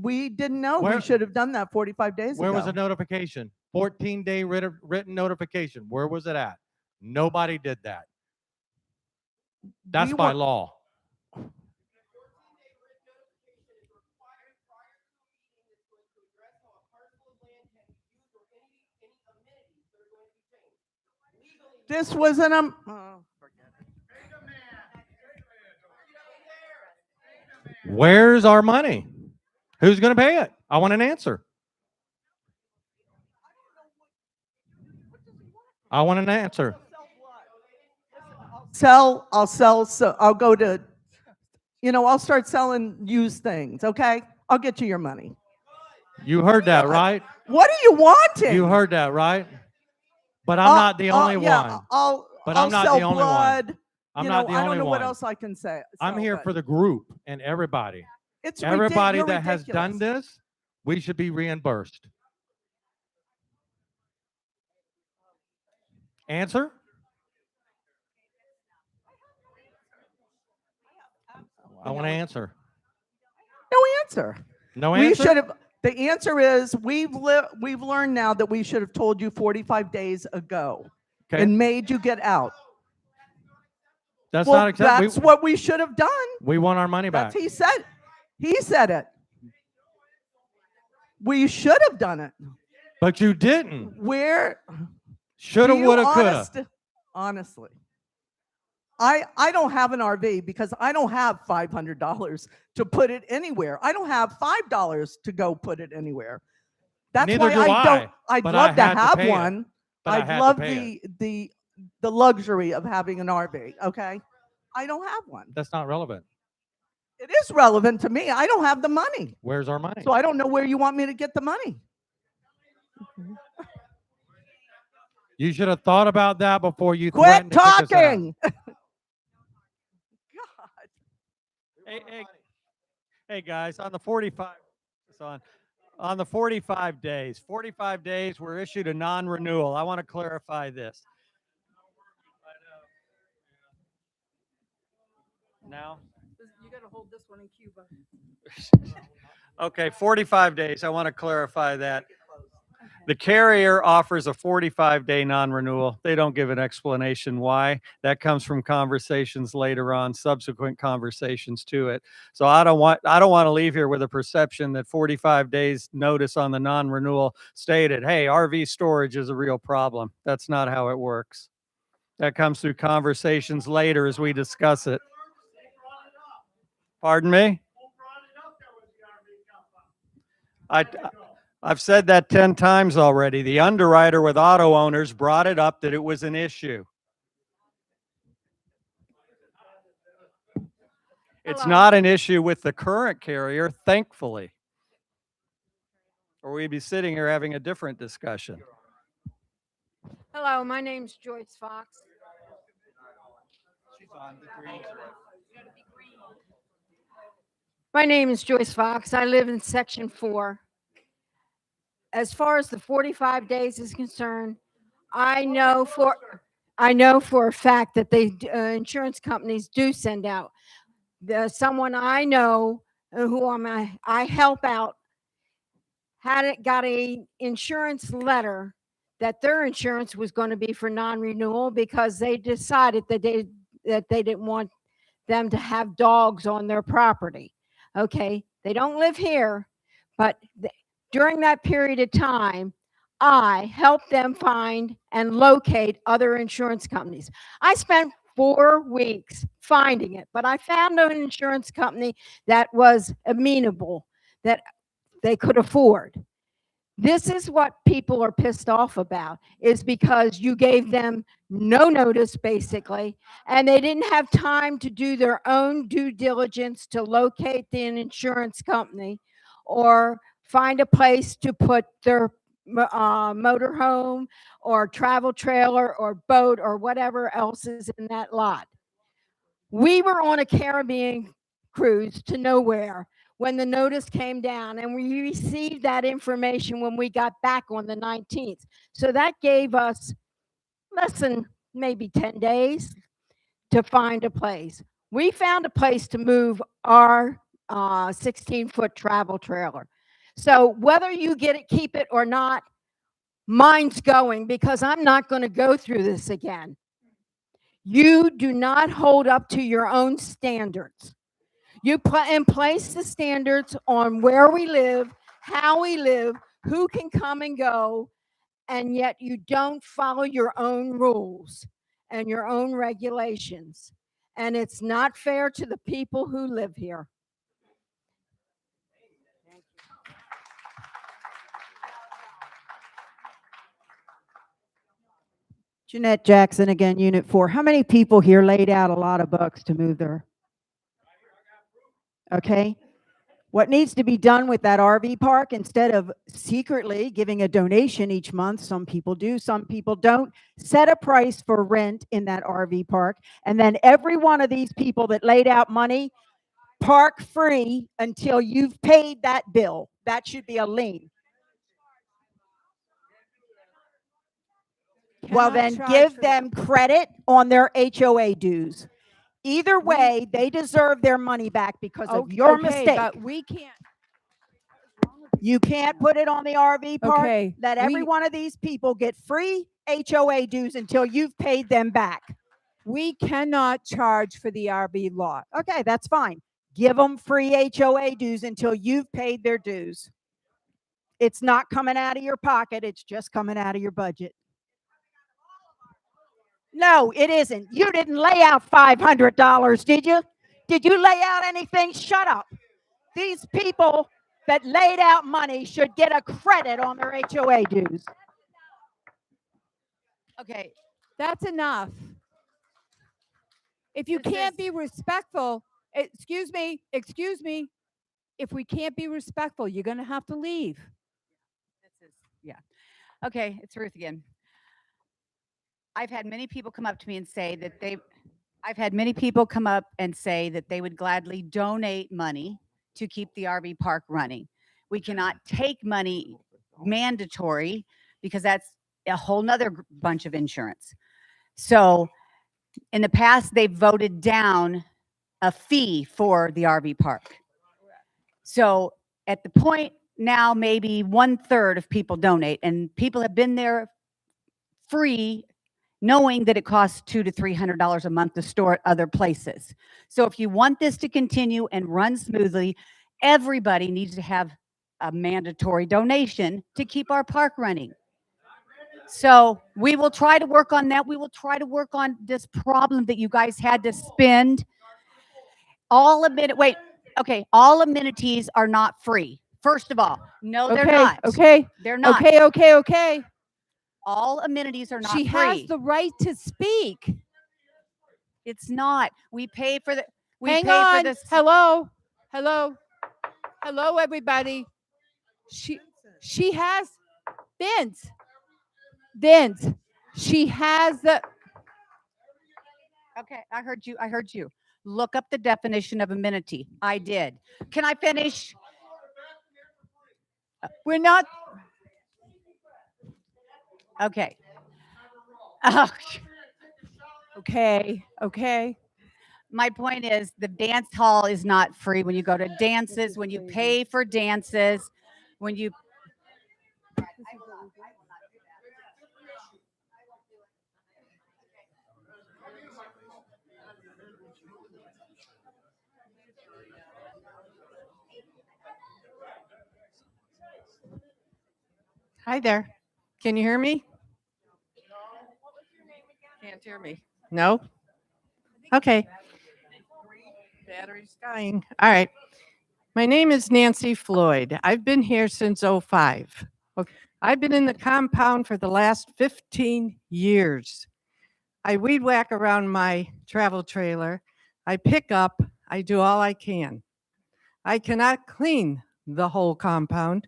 We didn't know. Where- We should have done that 45 days Where ago. was the notification? 14-day written notification. Where was it at? Nobody did that. That's We by were- law. This wasn't Where's our money? Who's going to pay it? I want an answer. I want an answer. I'll go to, I'll start selling used things. Okay. I'll get you your money. You heard that, right? What are you wanting? You heard that, right? But I'm not the only one. But I'm not sell the only one. blood. I'm not the I only don't know one. what else I can say. I'm here for the group and everybody. It's Everybody you're that has done ridiculous. this, we should be reimbursed. Answer? I want to answer. No answer. No We answer? should have. The answer is we've learned now that we should have told you 45 days ago Okay. and made you get out. That's Well, not acceptable. that's what we should have done. We want our money back. That's he said. He said it. We should have done it. But you didn't. Where? Shoulda, be you woulda, coulda. honest? Honestly. I don't have an RV because I don't have $500 to put it anywhere. I don't have $5 to go put it anywhere. That's Neither why do I don't, I, I'd but I love to had to have pay it. one. But I I'd had to love pay it. the luxury of having an RV, okay? I don't have one. That's not relevant. It is relevant to me. I don't have the money. Where's our money? So I don't know where you want me to get the money. You should have thought about that before you Quit threatened to kick us out. talking. Hey guys, on the 45, it's on the 45 days, we're issued a non-renewal. I want to clarify this. Now? You got to hold this one in Cuba. Okay, 45 days. I want to clarify that. The carrier offers a 45-day non-renewal. They don't give an explanation why. That comes from conversations later on, subsequent conversations to it. So I don't want to leave here with a perception that 45 days notice on the non-renewal stated, hey, RV storage is a real problem. That's not how it works. That comes through conversations later as we discuss it. Pardon me? I've said that 10 times already. The underwriter with auto owners brought it up that it was an issue. It's Hello. not an issue with the current carrier, thankfully. Or we'd be sitting here having a different discussion. Hello, my name's Joyce Fox. My name is Joyce Fox. I live in Section 4. As far as the 45 days is concerned, I know for a fact that they insurance companies do send out. Someone I know who I help out got a insurance letter that their insurance was going to be for non-renewal because they decided that they didn't want them to have dogs on their property. Okay, they don't live here, but during that period of time, I helped them find and locate other insurance companies. I spent 4 weeks finding it, but I found an insurance company that was amenable, that they could afford. This is what people are pissed off about, is because you gave them no notice, basically, and they didn't have time to do their own due diligence to locate the insurance company or find a place to put their motorhome or travel trailer or boat or whatever else is in that lot. We were on a Caribbean cruise to nowhere when the notice came down, and we received that information when we got back on the 19th. So that gave us less than maybe 10 days to find a place. We found a place to move our 16-foot travel trailer. So whether you get it, keep it or not, mine's going because I'm not going to go through this again. You do not hold up to your own standards. You put in place the standards on where we live, how we live, who can come and go, and yet you don't follow your own rules and your own regulations. And it's not fair to the people who live here. Jeanette Jackson again, Unit 4. How many people here laid out a lot of bucks to move their? Okay. What needs to be done with that RV park, instead of secretly giving a donation each month, some people do, some people don't, set a price for rent in that RV park. And then every one of these people that laid out money, park free until you've paid that bill. That should be a lien. Well, then give them credit on their HOA dues. Either way, they deserve their money back because of your mistake. But we can't. You can't put it on the RV park. Okay, Let every one of these people get free HOA dues until you've paid them back. We cannot charge for the RV lot. Okay, that's fine. Give them free HOA dues until you've paid their dues. It's not coming out of your pocket. It's just coming out of your budget. No, it isn't. You didn't lay out $500, did you? Did you lay out anything? Shut up. These people that laid out money should get a credit on their HOA dues. Okay, that's enough. If you This can't is- be respectful, excuse me, if we can't be respectful, you're going to have to leave. Yeah. Okay, it's Ruth again. I've had many people come up to me and say that they would gladly donate money to keep the RV park running. We cannot take money mandatory because that's a whole nother bunch of insurance. So in the past, they've voted down a fee for the RV park. So at the point now, maybe 1/3 of people donate, and people have been there free, knowing that it costs $200 to $300 a month to store at other places. So if you want this to continue and run smoothly, everybody needs to have a mandatory donation to keep our park running. So we will try to work on that. We will try to work on this problem that you guys had to spend all amenities are not free. First of all, no, they're not. Okay. They're not. Okay. All amenities are not She free. has the right to speak. It's not. We pay for the. We Hang pay on. for this. Hello, everybody. She has Vince. She has the. Okay, I heard you. I heard you. Look up the definition of amenity. I did. Can I finish? We're not. Okay. Okay. My point is the dance hall is not free when you go to dances, when you pay for dances, when you. Hi there. Can you hear me? Can't hear me. No? Okay. Battery's dying. All right. My name is Nancy Floyd. I've been here since '05. I've been in the compound for the last 15 years. I weed whack around my travel trailer. I pick up. I do all I can. I cannot clean the whole compound.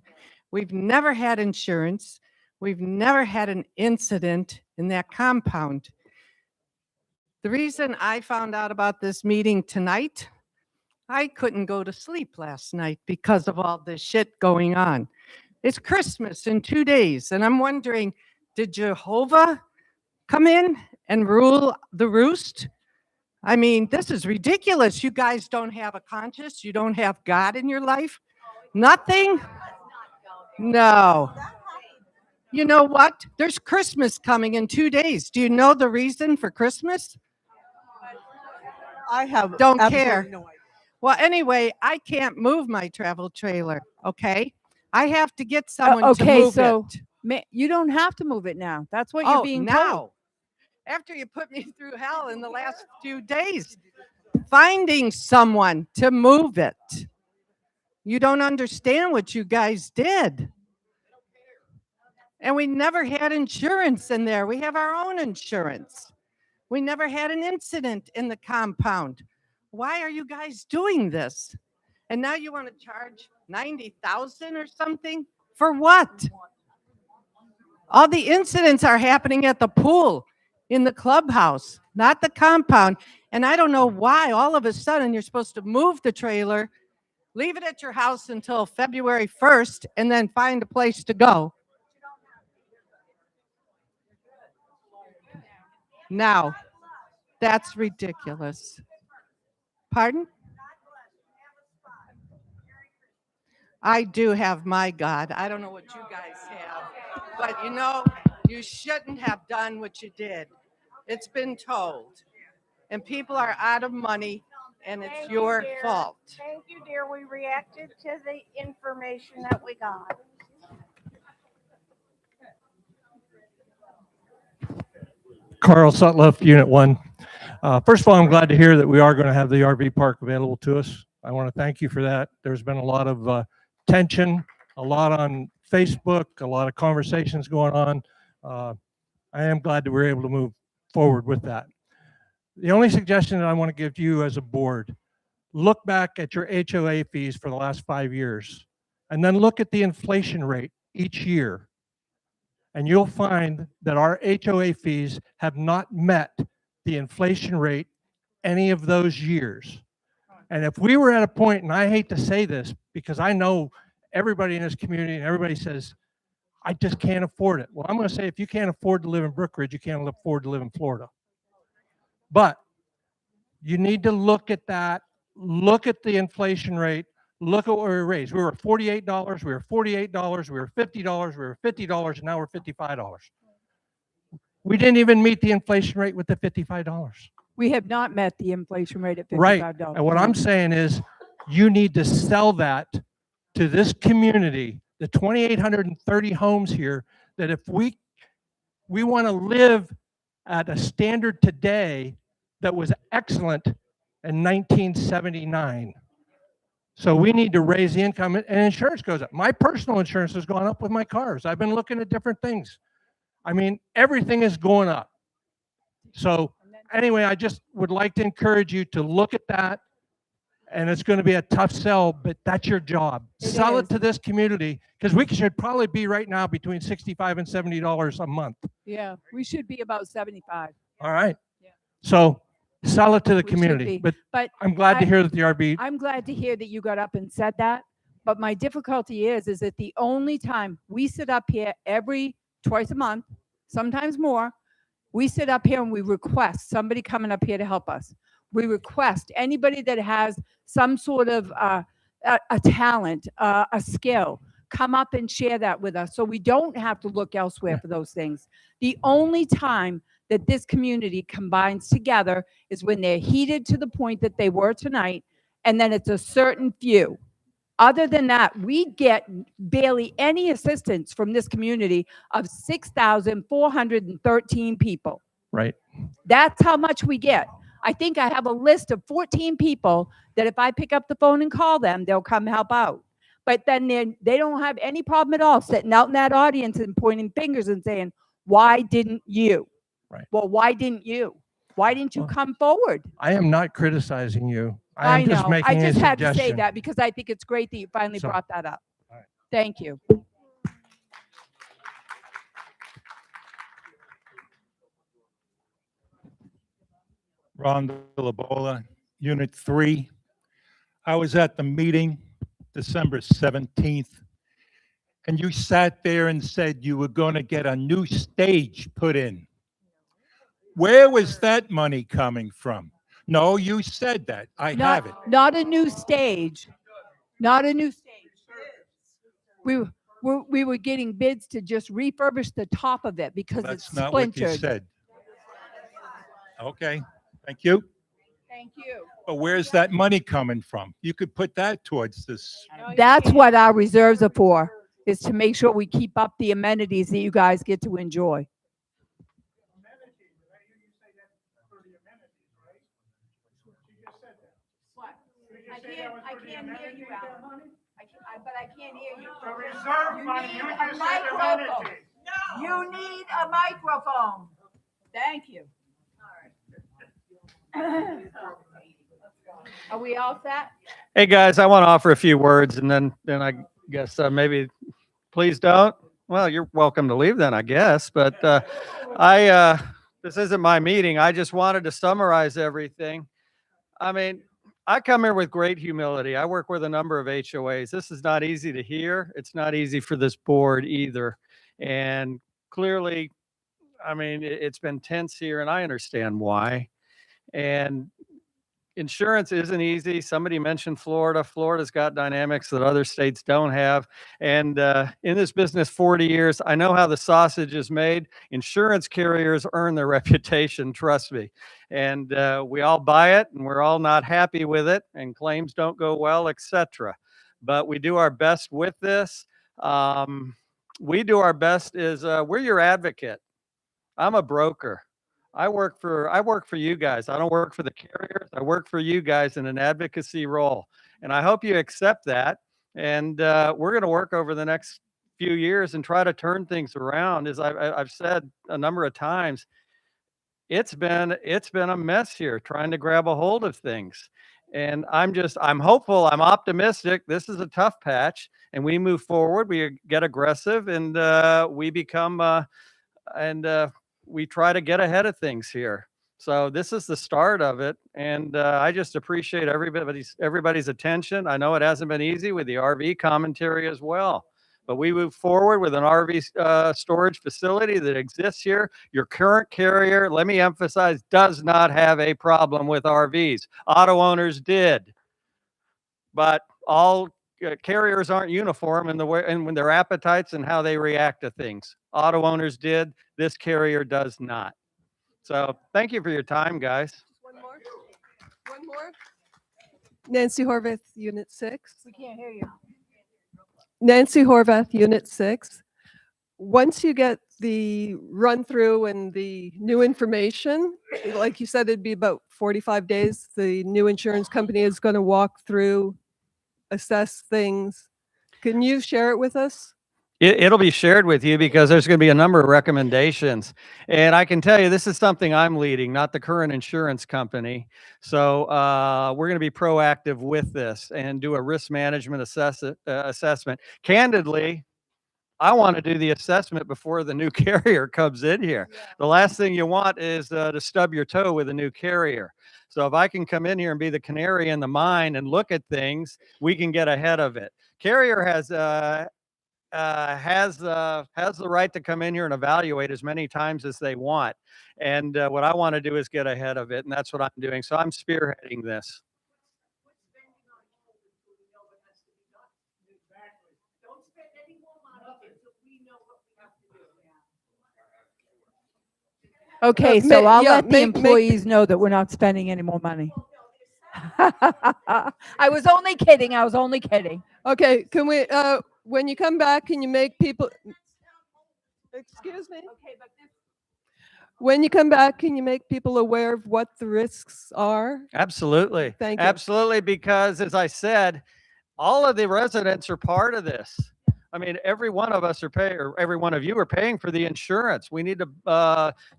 We've never had insurance. We've never had an incident in that compound. The reason I found out about this meeting tonight, I couldn't go to sleep last night because of all this shit going on. It's Christmas in 2 days, and I'm wondering, did Jehovah come in and rule the roost? I mean, this is ridiculous. You guys don't have a conscience. You don't have God in your life. Nothing? No. You know what? There's Christmas coming in 2 days. Do you know the reason for Christmas? I have Don't absolutely care. no idea. Well, anyway, I can't move my travel trailer, okay? I have to get someone to move so it. you don't have to move it now. That's what you're being told. now. After you put me through hell in the last few days, finding someone to move it. You don't understand what you guys did. And we never had insurance in there. We have our own insurance. We never had an incident in the compound. Why are you guys doing this? And now you want to charge $90,000 or something? For what? All the incidents are happening at the pool, in the clubhouse, not the compound. And I don't know why all of a sudden you're supposed to move the trailer, leave it at your house until February 1st, and then find a place to go. Now, that's ridiculous. Pardon? I do have my God. I don't know what you guys have. But you know, you shouldn't have done what you did. It's been told. And people are out of money, and it's your fault. Thank you, dear. We reacted to the information that we got. Carl Sutliff, Unit 1. First of all, I'm glad to hear that we are going to have the RV park available to us. I want to thank you for that. There's been a lot of tension, a lot on Facebook, a lot of conversations going on. I am glad that we're able to move forward with that. The only suggestion that I want to give to you as a board, look back at your HOA fees for the last 5 years, and then look at the inflation rate each year. And you'll find that our HOA fees have not met the inflation rate any of those years. And if we were at a point, and I hate to say this because I know everybody in this community and everybody says, I just can't afford it. Well, I'm going to say if you can't afford to live in Brookridge, you can't afford to live in Florida. But you need to look at that, look at the inflation rate, look at what we raised. We were $48, we were $48, we were $50, we were $50, and now we're $55. We didn't even meet the inflation rate with the $55. We have not met the inflation rate at $55. Right. And what I'm saying is you need to sell that to this community, the 2,830 homes here, that if we want to live at a standard today that was excellent in 1979. So we need to raise the income, and insurance goes up. My personal insurance has gone up with my cars. I've been looking at different things. I mean, everything is going up. So anyway, I just would like to encourage you to look at that, and it's going to be a tough sell, but that's your job. Sell it to this community, because we should probably be right now between $65 and $70 a month. Yeah, we should be about 75. All right. So sell it to the We should community. be. But I'm glad to hear that the RV. I'm glad to hear that you got up and said that. But my difficulty is that the only time we sit up here twice a month, sometimes more, we sit up here and we request somebody coming up here to help us. We request anybody that has some sort of a talent, a skill, come up and share that with us so we don't have to look elsewhere for those things. The only time that this community combines together is when they're heated to the point that they were tonight, and then it's a certain few. Other than that, we get barely any assistance from this community of 6,413 people. Right. That's how much we get. I think I have a list of 14 people that if I pick up the phone and call them, they'll come help out. But then they don't have any problem at all sitting out in that audience and pointing fingers and saying, why didn't you? Right. Well, why didn't you? Why didn't you come forward? I am not criticizing you. I am just know. making I just a had to say suggestion. that because I think it's great that you finally So- brought that up. All right. Thank you. Ron DeLabola, Unit 3. I was at the meeting December 17th, and you sat there and said you were going to get a new stage put in. Where was that money coming from? No, you said that. I have it. Not a new stage. Not a new stage. We were getting bids to just refurbish the top of it because it's That's not what you splintered. said. Okay, thank you. Thank you. But where's that money coming from? You could put that towards this. That's what our reserves are for, is to make sure we keep up the amenities that you guys get to enjoy. I can't hear you, Alan. But I can't hear you. The reserve money, you just said microphone. amenities. You need a microphone. Thank you. Are we all set? Hey, guys, I want to offer a few words, and then I guess maybe please don't. Well, you're welcome to leave then, I guess. But this isn't my meeting. I just wanted to summarize everything. I mean, I come here with great humility. I work with a number of HOAs. This is not easy to hear. It's not easy for this board either. And clearly, I mean, it's been tense here, and I understand why. And insurance isn't easy. Somebody mentioned Florida. Florida's got dynamics that other states don't have. And in this business 40 years, I know how the sausage is made. Insurance carriers earn their reputation, trust me. And we all buy it, and we're all not happy with it, and claims don't go well, etc. But we do our best with this. We do our best we're your advocate. I'm a broker. I work for you guys. I don't work for the carriers. I work for you guys in an advocacy role. And I hope you accept that. And we're going to work over the next few years and try to turn things around. As I've said a number of times, it's been a mess here trying to grab a hold of things. And I'm hopeful, I'm optimistic. This is a tough patch and we move forward, we get aggressive, and we become we try to get ahead of things here. So this is the start of it. And I just appreciate everybody's attention. I know it hasn't been easy with the RV commentary as well. But we move forward with an RV storage facility that exists here. Your current carrier, let me emphasize, does not have a problem with RVs. Auto owners did. But all carriers aren't uniform in the way and when their appetites and how they react to things. Auto owners did. This carrier does not. So thank you for your time, guys. One more. Nancy Horvath, Unit 6. We can't hear you. Nancy Horvath, Unit 6. Once you get the run through and the new information, like you said, it'd be about 45 days. The new insurance company is going to walk through, assess things. Can you share it with us? It'll be shared with you because there's going to be a number of recommendations. And I can tell you, this is something I'm leading, not the current insurance company. So we're going to be proactive with this and do a risk management assessment. Candidly, I want to do the assessment before the new carrier comes in here. Yeah. The last thing you want is to stub your toe with a new carrier. So if I can come in here and be the canary in the mine and look at things, we can get ahead of it. Carrier has the right to come in here and evaluate as many times as they want. And what I want to do is get ahead of it. And that's what I'm doing. So I'm spearheading this. Okay, so I'll let the employees know that we're not spending any more money. I was only kidding. Okay, can we, when you come back, can you make people, excuse me? When you come back, can you make people aware of what the risks are? Absolutely. Thank you. Absolutely, because as I said, all of the residents are part of this. I mean, every one of us are paying, or every one of you are paying for the insurance. We need to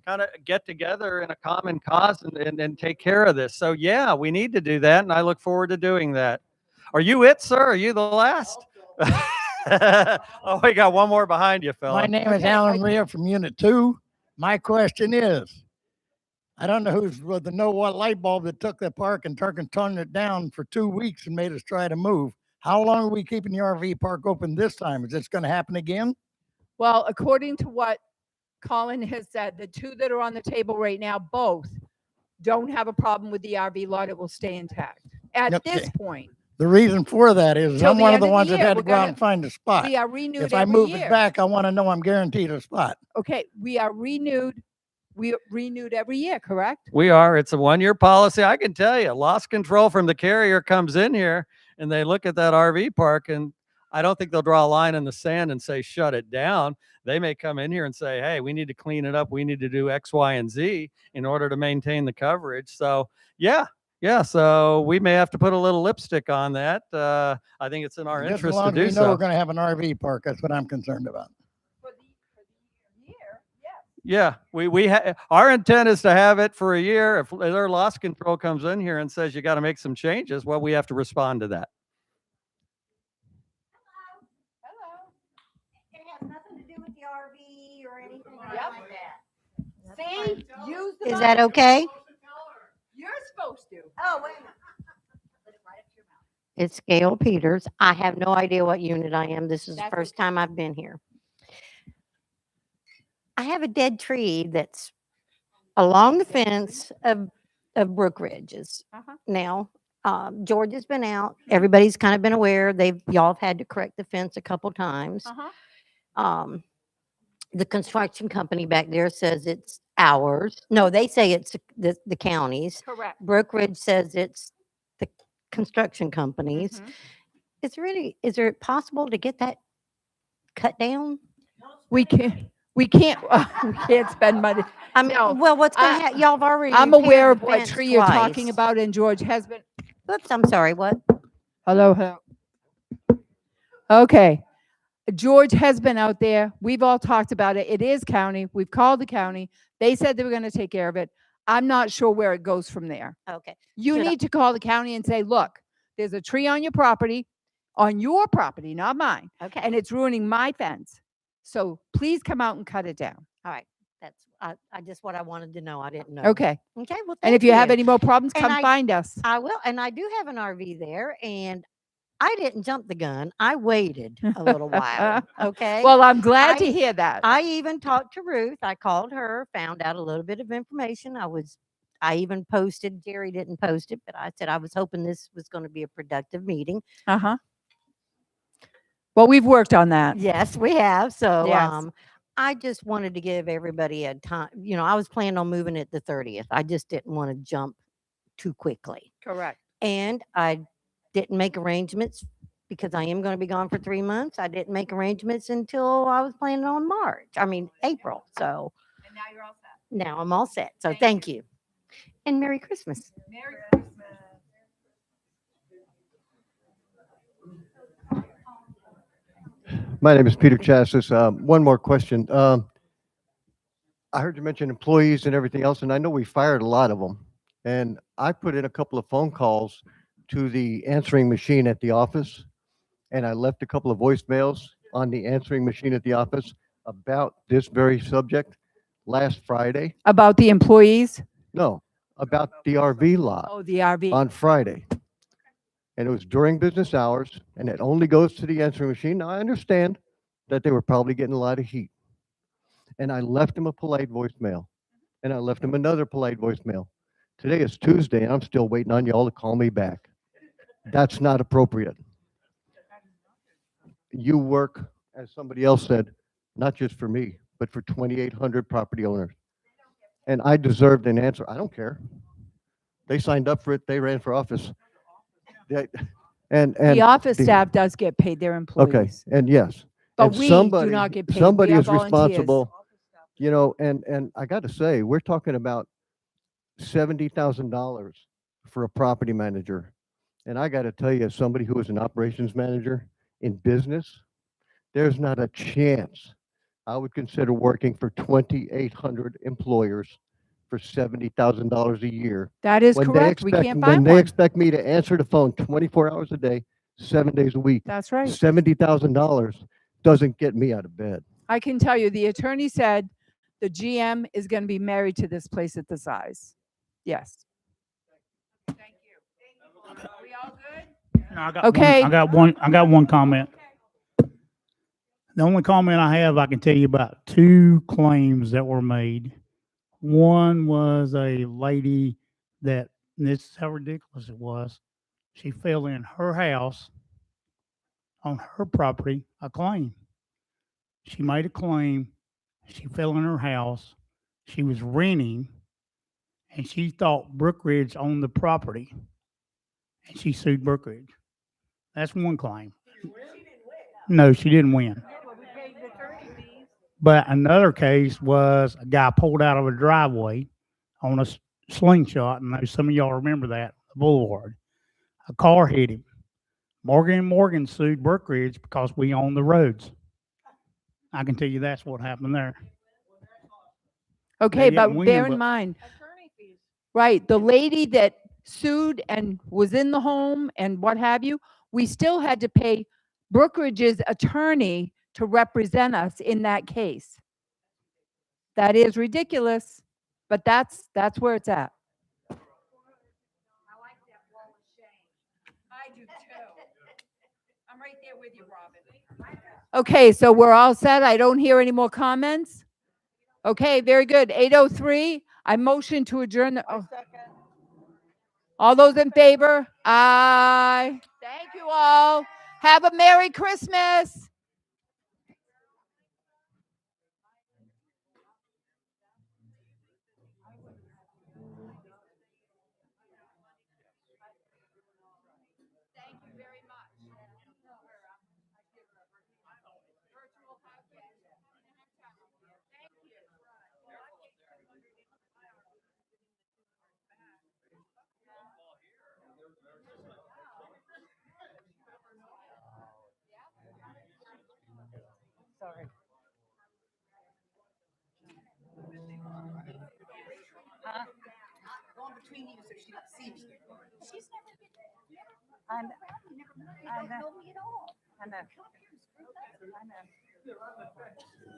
kind of get together in a common cause and take care of this. So yeah, we need to do that. And I look forward to doing that. Are you it, sir? Are you the last? Oh, we got one more behind you, fella. My name is Alan Lear from Unit 2. My question is, I don't know who's with the know what light bulb that took the park and turned it down for 2 weeks and made us try to move. How long are we keeping the RV park open this time? Is this going to happen again? Well, according to what Colin has said, the two that are on the table right now, both don't have a problem with the RV lot. It will stay intact at this point. The reason for that is Till I'm the one of end the of the ones that year, had to we're go out gonna- and find a spot. We are renewed If I every move year. it back, I want to know I'm guaranteed a spot. Okay, we are renewed. We are renewed every year, correct? We are. It's a 1-year policy. I can tell you, loss control from the carrier comes in here and they look at that RV park, and I don't think they'll draw a line in the sand and say, shut it down. They may come in here and say, hey, we need to clean it up. We need to do X, Y, and Z in order to maintain the coverage. So yeah. So we may have to put a little lipstick on that. I think it's in our Just as interest long to as do we know so. we're going to have an RV park. That's what I'm concerned about. Yeah, our intent is to have it for a year. If their loss control comes in here and says you got to make some changes, well, we have to respond to that. It has nothing to do with the RV or anything like that. See? Use the Is that okay? You're supposed to. Oh, wait a minute. It's Gail Peters. I have no idea what unit I am. This is the That's first time I've been here. I have a dead tree that's along the fence of Brookridge's. Now, George has been out. Everybody's kind of been aware. Y'all have had to correct the fence a couple times. The construction company back there says it's ours. No, they say it's the county's. Correct. Brookridge says it's the construction companies. Mm-hmm. Is there possible to get that cut down? We we can't, we can't spend money. I mean, No, well, what's gonna I- happen? Y'all have already I'm aware repaired of the what fence tree you're talking twice. about, and George has been. Oops, I'm sorry, what? Hello, hello. Okay. George has been out there. We've all talked about it. It is county. We've called the county. They said they were going to take care of it. I'm not sure where it goes from there. Okay. You Should I- need to call the county and say, look, there's a tree on your property, not mine, Okay. and it's ruining my fence. So please come out and cut it down. All right. That's, I just what I wanted to know. I didn't know. Okay. Okay. Well, And if thank you have any more problems, And come I- find us. I will. And I do have an RV there, and I didn't jump the gun. I waited a little while. Okay. Well, I'm glad I- to hear that. I even talked to Ruth. I called her, found out a little bit of information. I even posted, Jerry didn't post it, but I said I was hoping this was going to be a productive meeting. Uh-huh. Well, we've worked on that. Yes, we have. So Yes. I just wanted to give everybody a time. You know, I was planning on moving it the 30th. I just didn't want to jump too quickly. Correct. And I didn't make arrangements because I am going to be gone for 3 months. I didn't make arrangements until I was planning on April. So And now you're all set. now I'm all set. So thank you. And Merry Christmas. Merry Christmas. My name is Peter Chassis. One more question. I heard you mention employees and everything else, and I know we fired a lot of them. And I put in a couple of phone calls to the answering machine at the office, and I left a couple of voicemails on the answering machine at the office about this very subject last Friday. About the employees? No, about the RV lot Oh, the RV. on Friday. And it was during business hours, and it only goes to the answering machine. Now, I understand that they were probably getting a lot of heat. And I left him a polite voicemail, and I left him another polite voicemail. Today is Tuesday, and I'm still waiting on y'all to call me back. That's not appropriate. You work, as somebody else said, not just for me, but for 2,800 property owners. And I deserved an answer. I don't care. They signed up for it. They ran for office. And The office the- staff does get paid, their employees. Okay, and yes. But and we do somebody, not get paid. We somebody are is volunteers. responsible, you know, and I got to say, we're talking about $70,000 for a property manager. And I got to tell you, as somebody who is an operations manager in business, there's not a chance I would consider working for 2,800 employers for $70,000 a year. That is when they correct. We expect- can't When find they one. expect me to answer the phone 24 hours a day, 7 days a week. That's right. $70,000 doesn't get me out of bed. I can tell you, the attorney said the GM is going to be married to this place at the size. Yes. Thank you. Are we all good? No, I got Okay. I got one comment. The only comment I have, I can tell you about two claims that were made. One was a lady that, and this is how ridiculous it was. She fell in her house on her property, a claim. She made a claim. She fell in her house. She was renting, and she thought Brookridge owned the property, and she sued Brookridge. That's one claim. No, she didn't win. But another case was a guy pulled out of a driveway on a slingshot, and I know some of y'all remember that, the boulevard. A car hit him. Morgan & Morgan sued Brookridge because we own the roads. I can tell you that's what happened there. Okay, They but didn't win, bear in but- mind, right, the lady that sued and was in the home and what have you, we still had to pay Brookridge's attorney to represent us in that case. That is ridiculous, but that's where it's at. I do too. I'm right there with you, Robin. Okay, so we're all set. I don't hear any more comments. Okay, very good. 8:03. I motion to adjourn. All those in favor? Aye. Thank you all. Have a Merry Christmas. Sorry. Huh? Going between you so she don't see me. She's never been. I know. I know. I know. I know.